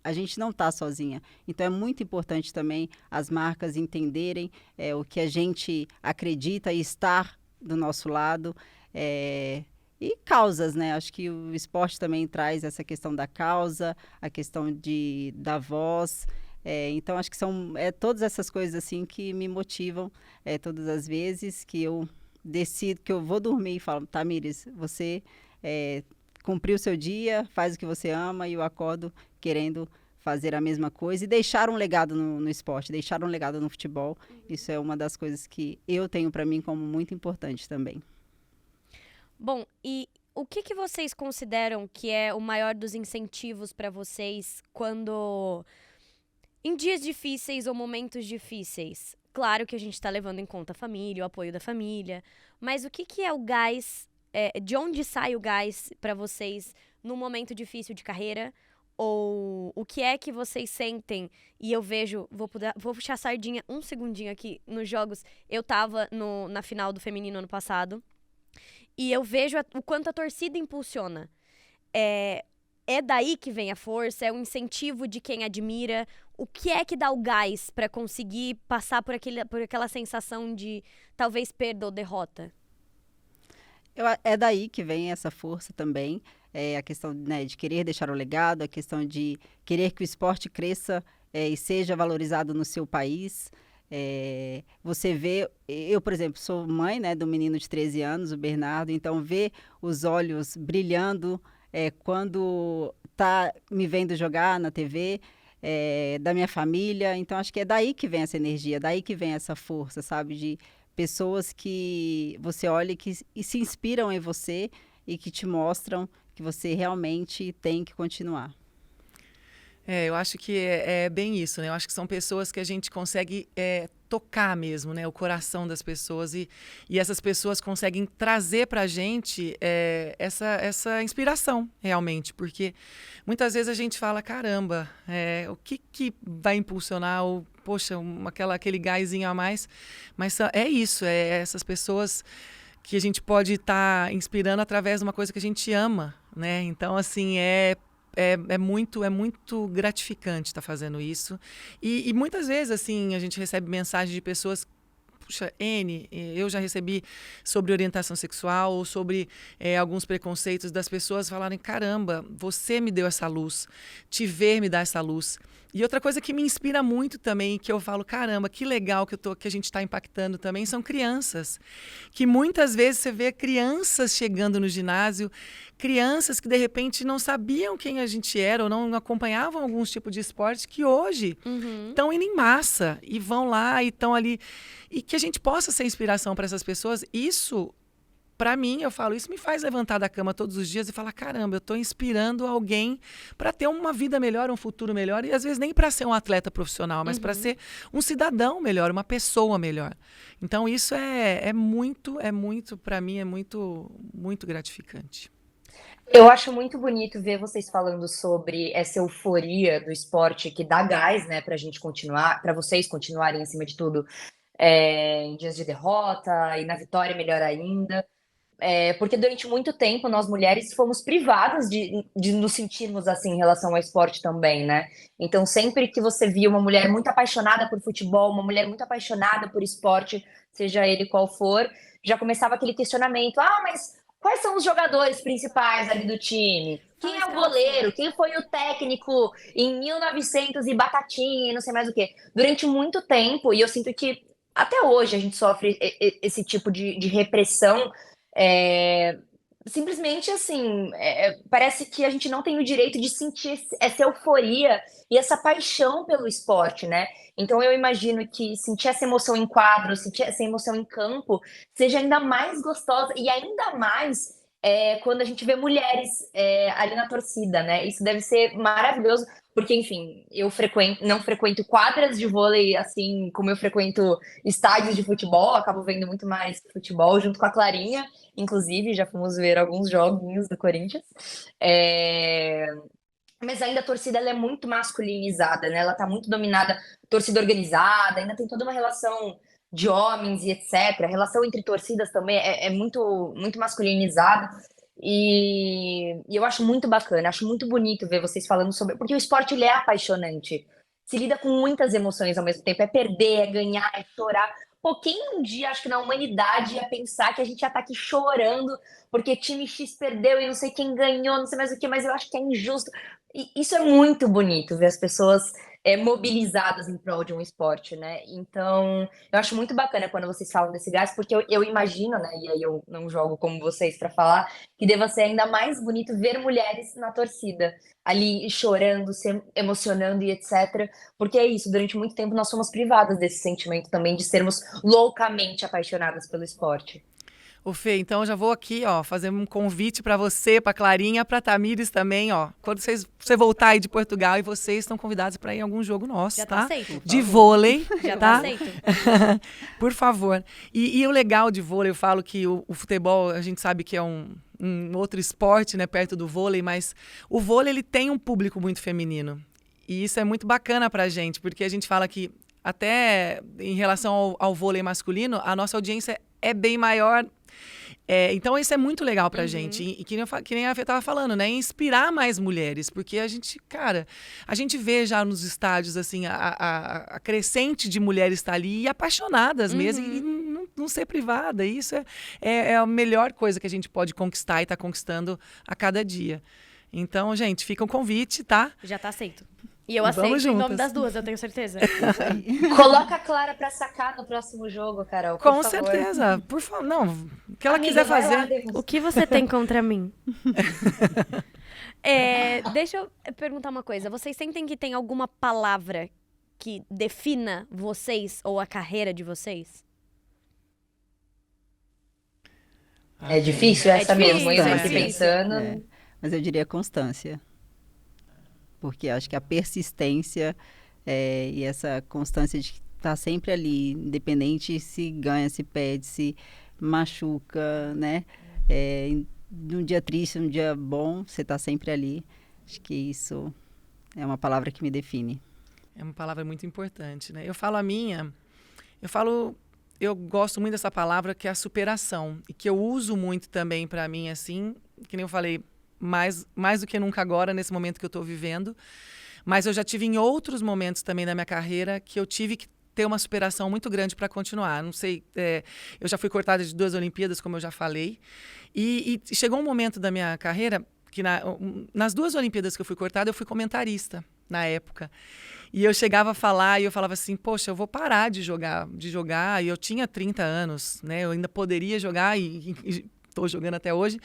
S3: a gente não está sozinha. Então, é muito importante também as marcas entenderem o que a gente acredita e estar do nosso lado. E causas, né? Acho que o esporte também traz essa questão da causa, a questão da voz. Então, acho que são todas essas coisas assim que me motivam todas as vezes que eu decido, que eu vou dormir e falo, Tamires, você cumpriu o seu dia, faz o que você ama e eu acordo querendo fazer a mesma coisa e deixar um legado no esporte, deixar um legado no futebol. Isso é uma das coisas que eu tenho para mim como muito importante também.
S1: Bom, e o que que vocês consideram que é o maior dos incentivos para vocês quando em dias difíceis ou momentos difíceis? Claro que a gente está levando em conta a família, o apoio da família, mas o que que é o gás, de onde sai o gás para vocês num momento difícil de carreira? Ou o que é que vocês sentem? E eu vejo, vou puxar a sardinha um segundinho aqui nos jogos. Eu tava na final do feminino ano passado e eu vejo o quanto a torcida impulsiona. É daí que vem a força, é o incentivo de quem admira. O que é que dá o gás pra conseguir passar por aquela sensação de talvez perda ou derrota?
S3: É daí que vem essa força também, a questão, né, de querer deixar o legado, a questão de querer que o esporte cresça, e seja valorizado no seu país. Você vê, eu, por exemplo, sou mãe, né, do menino de 13 anos, o Bernardo, então ver os olhos brilhando quando tá me vendo jogar na TV, da minha família. Então acho que é daí que vem essa energia, daí que vem essa força, sabe, de pessoas que você olha e se inspiram em você e que te mostram que você realmente tem que continuar.
S4: Eu acho que é bem isso, né? Eu acho que são pessoas que a gente consegue tocar mesmo, né? O coração das pessoas e essas pessoas conseguem trazer pra gente essa inspiração, realmente. Porque muitas vezes a gente fala, caramba, o que vai impulsionar ou, poxa, aquele gásinho a mais? Mas é isso, essas pessoas que a gente pode estar inspirando através de uma coisa que a gente ama, né? Então, assim, é muito gratificante estar fazendo isso. E muitas vezes, assim, a gente recebe mensagens de pessoas. Puxa, eu já recebi sobre orientação sexual ou sobre alguns preconceitos das pessoas falarem, caramba, você me deu essa luz, te ver me dá essa luz. E outra coisa que me inspira muito também, que eu falo, caramba, que legal que a gente está impactando também, são crianças. Que muitas vezes você vê crianças chegando no ginásio, crianças que de repente não sabiam quem a gente era ou não acompanhavam alguns tipos de esporte, que hoje estão indo em massa e vão lá e estão ali. E que a gente possa ser inspiração para essas pessoas, isso, para mim, eu falo, isso me faz levantar da cama todos os dias e falar, caramba, eu estou inspirando alguém para ter uma vida melhor, um futuro melhor, e às vezes nem para ser um atleta profissional, mas para ser um cidadão melhor, uma pessoa melhor. Então isso para mim, é muito gratificante.
S2: Eu acho muito bonito ver vocês falando sobre essa euforia do esporte que dá gás, né, pra gente continuar, pra vocês continuarem acima de tudo, em dias de derrota e na vitória melhor ainda. Porque durante muito tempo nós mulheres fomos privadas de nos sentirmos assim em relação ao esporte também, né? Então sempre que você via uma mulher muito apaixonada por futebol, uma mulher muito apaixonada por esporte, seja ele qual for, já começava aquele questionamento: ah, mas quais são os jogadores principais ali do time? Quem é o goleiro? Quem foi o técnico em 1900 e batatinha e não sei mais o quê? Durante muito tempo, e eu sinto que até hoje a gente sofre esse tipo de repressão. é, Simplesmente assim, parece que a gente não tem o direito de sentir essa euforia e essa paixão pelo esporte, né? Então eu imagino que sentir essa emoção em quadro, sentir essa emoção em campo, seja ainda mais gostosa e ainda mais quando a gente vê mulheres ali na torcida, né? Isso deve ser maravilhoso, porque, enfim, não frequento quadras de vôlei assim como eu frequento estádios de futebol, acabo vendo muito mais futebol junto com a Clarinha. Inclusive, já fomos ver alguns joguinhos do Corinthians. É, Mas ainda a torcida ela é muito masculinizada, né? Ela tá muito dominada, torcida organizada, ainda tem toda uma relação de homens e etc. A relação entre torcidas também é muito masculinizada. E eu acho muito bacana, acho muito bonito ver vocês falando sobre. Porque o esporte ele é apaixonante. Se lida com muitas emoções ao mesmo tempo. É perder, é ganhar, é chorar. Pô, quem um dia, acho que na humanidade, ia pensar que a gente ia estar aqui chorando porque time X perdeu e não sei quem ganhou, não sei mais o que, mas eu acho que é injusto. E isso é muito bonito, ver as pessoas mobilizadas em prol de um esporte, né? Então, eu acho muito bacana quando vocês falam desse gás, porque eu imagino, né? E aí eu não jogo como vocês para falar, que deva ser ainda mais bonito ver mulheres na torcida, ali chorando, se emocionando e etc. Porque é isso, durante muito tempo nós fomos privadas desse sentimento também de sermos loucamente apaixonadas pelo esporte.
S4: Ô, Fê, então eu já vou aqui, ó, fazer um convite para você, para Clarinha, para Tamires também, ó. Quando você voltar aí de Portugal, e vocês estão convidados para ir em algum jogo nosso,
S1: Já
S4: tá?
S1: tá aceito.
S4: De vôlei,
S1: Já tá
S4: tá?
S1: aceito.
S4: Por favor. E o legal de vôlei, eu falo que o futebol, a gente sabe que é um outro esporte, né, perto do vôlei, mas o vôlei, ele tem um público muito feminino. E isso é muito bacana pra gente, porque a gente fala que até em relação ao vôlei masculino, a nossa audiência é bem maior. Então, isso é muito legal pra gente. E que nem a Fê estava falando, né? Inspirar mais mulheres. Porque a gente, cara, a gente vê já nos estádios, assim, a crescente de mulheres estar ali e apaixonadas mesmo. E não ser privada. Isso é a melhor coisa que a gente pode conquistar e tá conquistando a cada dia. Então, gente, fica um convite, tá?
S1: Já tá aceito. E eu
S4: Vamos
S1: aceito em nome
S4: juntas.
S1: das duas, eu tenho certeza.
S2: Coloca a Clara pra sacar no próximo jogo, Carol. por
S4: Com
S2: favor.
S4: certeza. Por favor. Não, o que ela
S2: Amiga,
S4: quiser
S2: vai lá,
S4: fazer.
S2: Deus.
S1: O que você tem contra mim? Deixa eu perguntar uma coisa. Vocês sentem que tem alguma palavra que defina vocês ou a carreira de vocês?
S2: É difícil essa mesmo, eu aqui
S3: difícil.
S2: pensando.
S3: É, mas eu diria constância. Porque acho que a persistência e essa constância de estar sempre ali, independente se ganha, se perde, se machuca, né? Num dia triste, num dia bom, você está sempre ali. Acho que isso é uma palavra que me define.
S4: É uma palavra muito importante, né? Eu falo a minha, eu gosto muito dessa palavra que é a superação. E que eu uso muito também para mim, assim, que nem eu falei, mais do que nunca agora, nesse momento que eu estou vivendo. Mas eu já tive em outros momentos também da minha carreira que eu tive que ter uma superação muito grande para continuar. Não sei, eu já fui cortada de 2 Olimpíadas, como eu já falei. E chegou um momento da minha carreira que nas 2 Olimpíadas que eu fui cortada, eu fui comentarista na época. E eu chegava a falar e eu falava assim, poxa, eu vou parar de jogar. E eu tinha 30 anos, né? Eu ainda poderia jogar e estou jogando até hoje.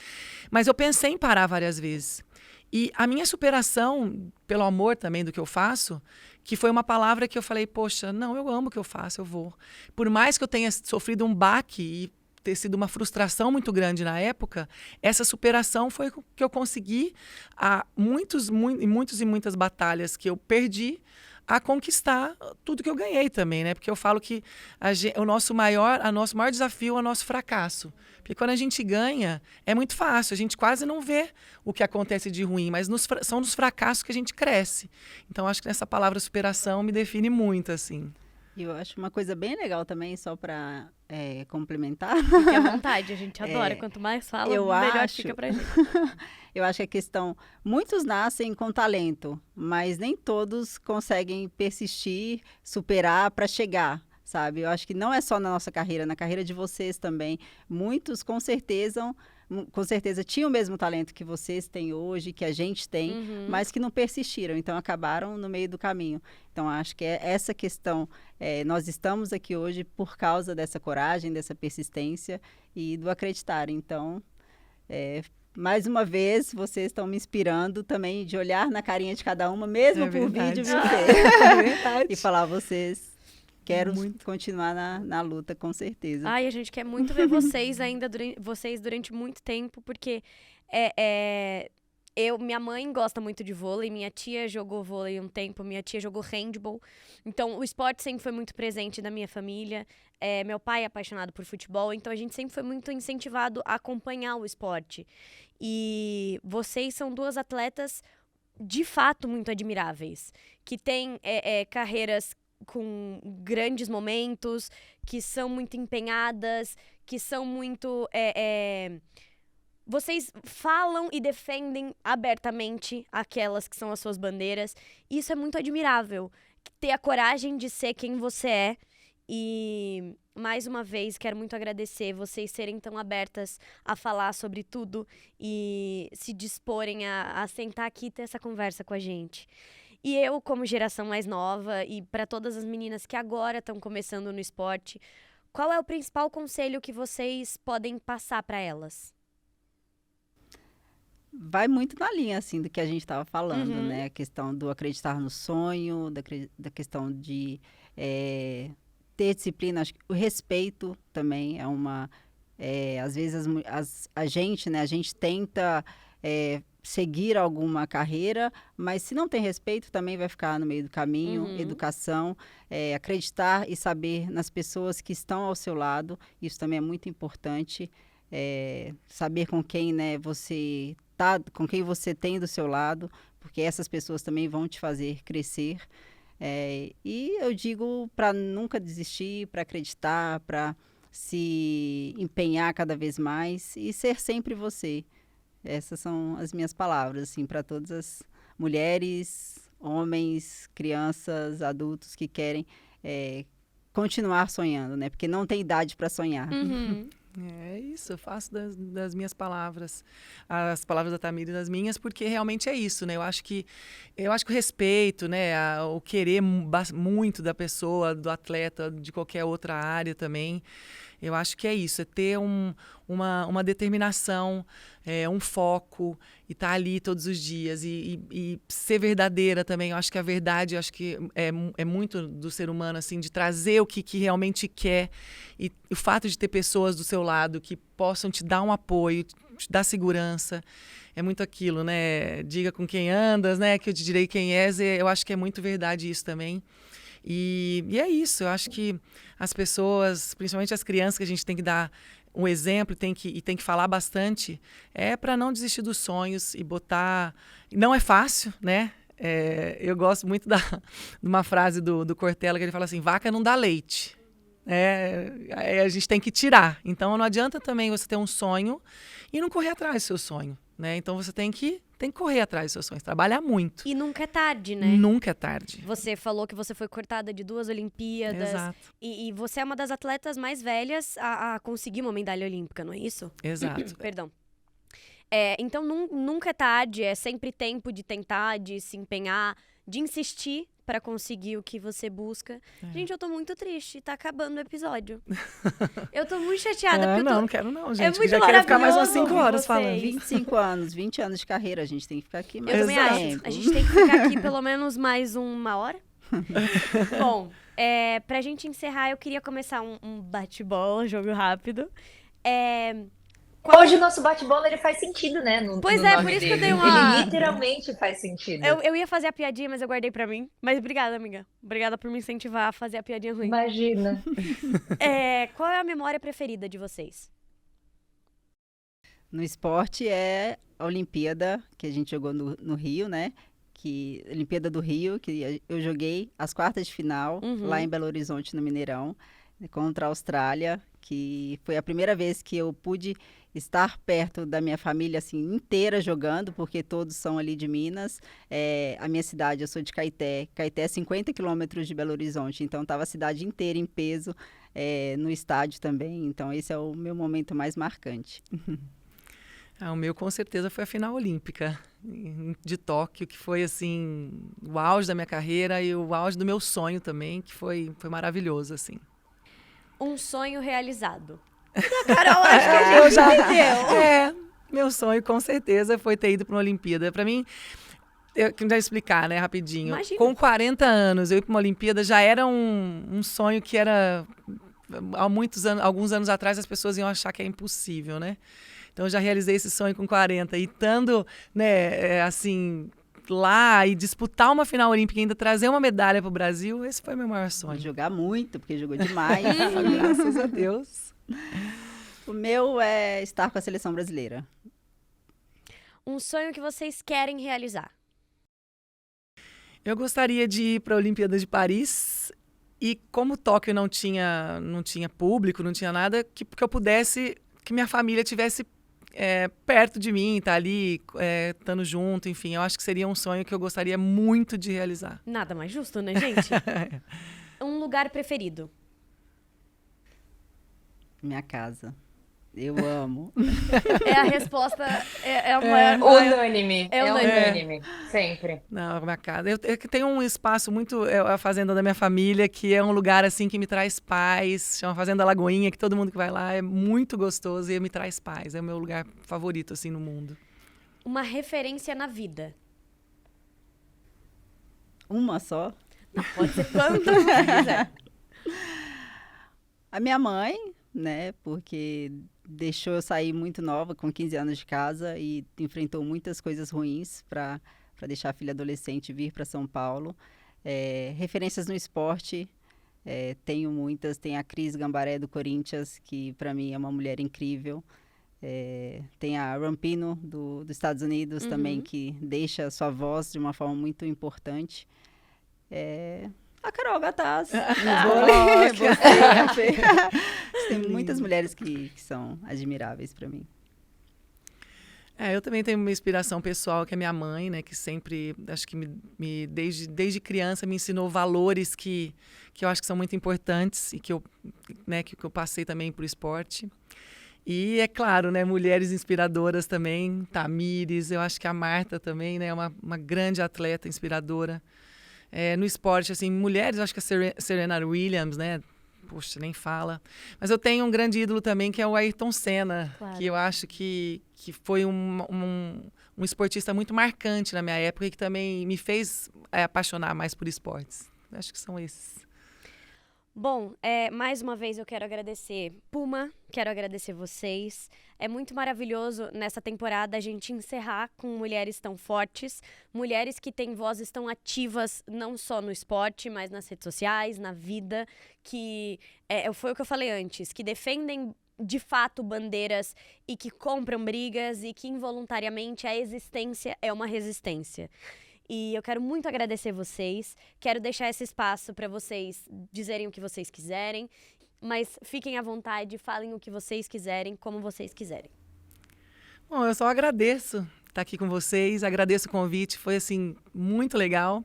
S4: Mas eu pensei em parar várias vezes. E a minha superação, pelo amor também do que eu faço, que foi uma palavra que eu falei, poxa, não, eu amo o que eu faço, eu vou. Por mais que eu tenha sofrido um baque e ter sido uma frustração muito grande na época, essa superação foi que eu consegui muitas batalhas que eu perdi a conquistar tudo que eu ganhei também, né? Porque eu falo que o nosso maior desafio é o nosso fracasso. Porque quando a gente ganha, é muito fácil, a gente quase não vê o que acontece de ruim, mas são nos fracassos que a gente cresce. Então, acho que essa palavra superação me define muito, assim.
S3: E eu acho uma coisa bem legal também, só para complementar.
S1: Fique à vontade, a gente adora. Quanto mais fala,
S3: eu
S1: melhor
S3: acho-
S1: fica pra gente.
S3: Eu acho que a questão, muitos nascem com talento, mas nem todos conseguem persistir, superar para chegar, sabe? Eu acho que não é só na nossa carreira, na carreira de vocês também. Muitos, com certeza tinham o mesmo talento que vocês têm hoje, que a gente tem, mas que não persistiram, então acabaram no meio do caminho. Então, acho que é essa questão. Nós estamos aqui hoje por causa dessa coragem, dessa persistência e do acreditar. Então, mais uma vez, vocês estão me inspirando também de olhar na carinha de cada uma, mesmo
S4: É
S3: por
S4: verdade.
S3: vídeo,
S4: É verdade.
S3: e falar, vocês, quero
S4: Muito.
S3: continuar na luta, com certeza.
S1: Ai, a gente quer muito ver vocês ainda, vocês durante muito tempo, porque minha mãe gosta muito de vôlei, minha tia jogou vôlei um tempo, minha tia jogou handball. Então, o esporte sempre foi muito presente na minha família. Meu pai é apaixonado por futebol, então a gente sempre foi muito incentivado a acompanhar o esporte. E vocês são 2 atletas, de fato, muito admiráveis, que têm carreiras com grandes momentos, que são muito empenhadas, que são muito... Vocês falam e defendem abertamente aquelas que são as suas bandeiras. Isso é muito admirável. Ter a coragem de ser quem você é. E, mais uma vez, quero muito agradecer vocês serem tão abertas a falar sobre tudo e se disporem a sentar aqui e ter essa conversa com a gente. E eu, como geração mais nova, e para todas as meninas que agora estão começando no esporte, qual é o principal conselho que vocês podem passar para elas?
S3: Vai muito na linha, assim, do que a gente estava falando, né? A questão do acreditar no sonho, da questão de ter disciplina. Acho que o respeito também é uma Às vezes a gente, né, a gente tenta seguir alguma carreira, mas se não tem respeito também vai ficar no meio do caminho. Educação, acreditar e saber nas pessoas que estão ao seu lado, isso também é muito importante. Saber com quem, né, você tá, com quem você tem do seu lado, porque essas pessoas também vão te fazer crescer. E eu digo para nunca desistir, para acreditar, para se empenhar cada vez mais e ser sempre você. Essas são as minhas palavras, assim, para todas as mulheres, homens, crianças, adultos que querem continuar sonhando, né? Porque não tem idade para sonhar.
S4: É isso, eu faço das minhas palavras, as palavras da Tamires das minhas, porque realmente é isso, né? Eu acho que o respeito, né? O querer muito da pessoa, do atleta, de qualquer outra área também, eu acho que é isso, é ter uma determinação, um foco, e estar ali todos os dias, e ser verdadeira também. Eu acho que a verdade, eu acho que é muito do ser humano, assim, de trazer o que realmente quer, e o fato de ter pessoas do seu lado que possam te dar um apoio, te dar segurança, é muito aquilo, né? Diga com quem andas, né? Que eu te direi quem és, eu acho que é muito verdade isso também. E é isso, eu acho que as pessoas, principalmente as crianças, que a gente tem que dar um exemplo e tem que falar bastante, para não desistir dos sonhos e botar... Não é fácil, né? Eu gosto muito de uma frase do Cortella, que ele fala assim, vaca não dá leite. A gente tem que tirar. Então não adianta também você ter um sonho e não correr atrás do seu sonho, né? Então você tem que correr atrás dos seus sonhos, trabalhar muito.
S1: E nunca é tarde, né?
S4: Nunca é tarde.
S1: Você falou que você foi cortada de 2 Olimpíadas.
S4: Exato.
S1: E você é uma das atletas mais velhas a conseguir uma medalha olímpica, não é isso?
S4: Exato.
S1: Perdão. Então nunca é tarde, é sempre tempo de tentar, de se empenhar, de insistir pra conseguir o que você busca. Gente, eu tô muito triste, tá acabando o episódio. Eu tô muito chateada. Porque
S4: Não quero não, gente.
S1: muito
S4: já quero ficar mais umas 5
S1: maravilhoso
S4: horas falando.
S3: 25 anos, 20 anos de carreira, a gente tem que ficar aqui mais
S1: Eu também
S3: tempo.
S1: acho. A gente tem que ficar aqui pelo menos mais 1 hora. Bom, pra gente encerrar, eu queria começar um bate-bola, um jogo rápido.
S2: Hoje o nosso bate-bola ele faz sentido, né?
S1: Pois
S2: no
S1: é,
S2: nome
S1: por isso que eu
S2: dele.
S1: dei uma...
S2: Ele literalmente faz sentido.
S1: Eu ia fazer a piadinha, mas eu guardei pra mim. Mas obrigada, amiga. Obrigada por me incentivar a fazer a piadinha ruim.
S2: Imagina.
S1: Qual é a memória preferida de vocês?
S3: No esporte é a Olimpíada, que a gente jogou no Rio, né? Olimpíada do Rio, que eu joguei as quartas de final, lá em Belo Horizonte, no Mineirão, contra a Austrália, que foi a primeira vez que eu pude estar perto da minha família, assim, inteira jogando, porque todos são ali de Minas. A minha cidade, eu sou de Caeté. Caeté é 50 quilômetros de Belo Horizonte, então estava a cidade inteira em peso, no estádio também. Então esse é o meu momento mais marcante.
S4: O meu, com certeza, foi a final olímpica de Tóquio, que foi, assim, o auge da minha carreira e o auge do meu sonho também, que foi maravilhoso, assim.
S1: Um sonho realizado. Carol, acho que a gente entendeu.
S4: Meu sonho, com certeza, foi ter ido para uma Olimpíada. Para mim, eu quero explicar, né, rapidinho.
S1: Imagina.
S4: Com 40 anos, eu ir para uma Olimpíada já era um sonho que era... Há alguns anos atrás, as pessoas iam achar que é impossível, né? Então, eu já realizei esse sonho com 40. E estando, né, assim, lá e disputar uma final olímpica e ainda trazer uma medalha para o Brasil, esse foi meu maior sonho.
S3: Jogar muito, porque jogou demais.
S4: Graças a Deus.
S3: O meu é estar com a seleção brasileira.
S1: Um sonho que vocês querem realizar.
S4: Eu gostaria de ir para a Olimpíada de Paris e como Tóquio não tinha público, não tinha nada, que eu pudesse, que minha família tivesse perto de mim, tá ali, estando junto, enfim. Eu acho que seria um sonho que eu gostaria muito de realizar.
S1: Nada mais justo, né, gente? Um lugar preferido.
S3: Minha casa. Eu amo.
S1: A resposta
S2: Unânime.
S1: É
S2: É
S1: unânime.
S2: unânime. Sempre.
S4: Não, minha casa. Eu tenho um espaço muito... a fazenda da minha família, que é um lugar, assim, que me traz paz. Chama Fazenda Lagoinha, que todo mundo que vai lá é muito gostoso e me traz paz. É o meu lugar favorito, assim, no mundo.
S1: Uma referência na vida.
S3: Uma só?
S1: Não, pode ser quantas você quiser.
S3: A minha mãe, né? Porque deixou eu sair muito nova, com 15 anos de casa, e enfrentou muitas coisas ruins para deixar a filha adolescente vir para São Paulo. Referências no esporte, tenho muitas. Tem a Cris Gambaré do Corinthians, que para mim é uma mulher incrível. Tem a Rampino dos Estados Unidos também, que deixa a sua voz de uma forma muito importante. A Carol Gataz, no vôlei, você. Tem muitas mulheres que são admiráveis para mim.
S4: Eu também tenho uma inspiração pessoal, que é minha mãe, né? Que sempre, acho que desde criança me ensinou valores que eu acho que são muito importantes e que eu passei também para o esporte. E, é claro, né, mulheres inspiradoras também, Tamires, eu acho que a Marta também, né, é uma grande atleta inspiradora. No esporte, assim, mulheres, eu acho que a Serena Williams, né, poxa, nem fala. Mas eu tenho um grande ídolo também, que é o Ayrton Senna, claro, que eu acho que foi um esportista muito marcante na minha época e que também me fez apaixonar mais por esportes. Eu acho que são esses.
S1: Bom, mais uma vez eu quero agradecer Puma, quero agradecer vocês. É muito maravilhoso nessa temporada a gente encerrar com mulheres tão fortes, mulheres que têm vozes tão ativas, não só no esporte, mas nas redes sociais, na vida, que foi o que eu falei antes, que defendem de fato bandeiras e que compram brigas e que involuntariamente a existência é uma resistência. E eu quero muito agradecer vocês, quero deixar esse espaço para vocês dizerem o que vocês quiserem, mas fiquem à vontade, falem o que vocês quiserem, como vocês quiserem.
S4: Bom, eu só agradeço estar aqui com vocês, agradeço o convite, foi assim, muito legal.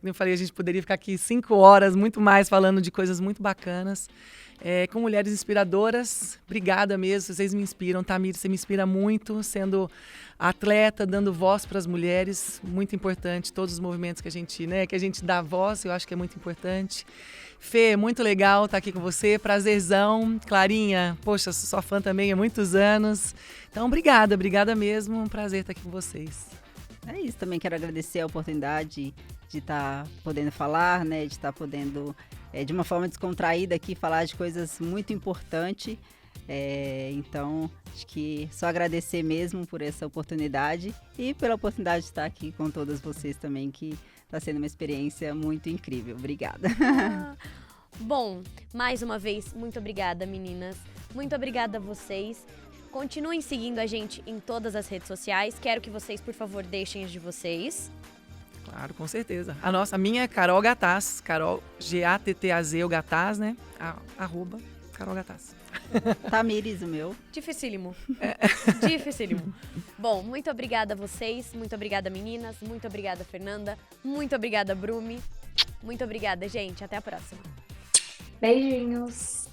S4: Como eu falei, a gente poderia ficar aqui 5 horas, muito mais, falando de coisas muito bacanas. Com mulheres inspiradoras, obrigada mesmo, vocês me inspiram, Tamir, você me inspira muito, sendo atleta, dando voz para as mulheres, muito importante, todos os movimentos que a gente dá voz, eu acho que é muito importante. Fê, muito legal estar aqui com você, prazerzão. Clarinha, poxa, sou sua fã também há muitos anos, então obrigada mesmo, um prazer estar aqui com vocês.
S3: É isso, também quero agradecer a oportunidade de estar podendo falar, né, de estar podendo, de uma forma descontraída aqui, falar de coisas muito importantes. Então, acho que só agradecer mesmo por essa oportunidade e pela oportunidade de estar aqui com todas vocês também, que está sendo uma experiência muito incrível. Obrigada.
S1: Bom, mais uma vez, muito obrigada, meninas. Muito obrigada a vocês. Continuem seguindo a gente em todas as redes sociais. Quero que vocês, por favor, deixem as de vocês.
S4: Claro, com certeza. A minha é Carol Gataz, Carol, G-A-T-T-A-Z, o Gataz, né? @ Carol Gataz.
S3: Tamires, o meu.
S1: Dificílimo. Dificílimo. Bom, muito obrigada a vocês, muito obrigada, meninas, muito obrigada, Fernanda, muito obrigada, Brumi. Muito obrigada, gente. Até a próxima.
S2: Beijinhos.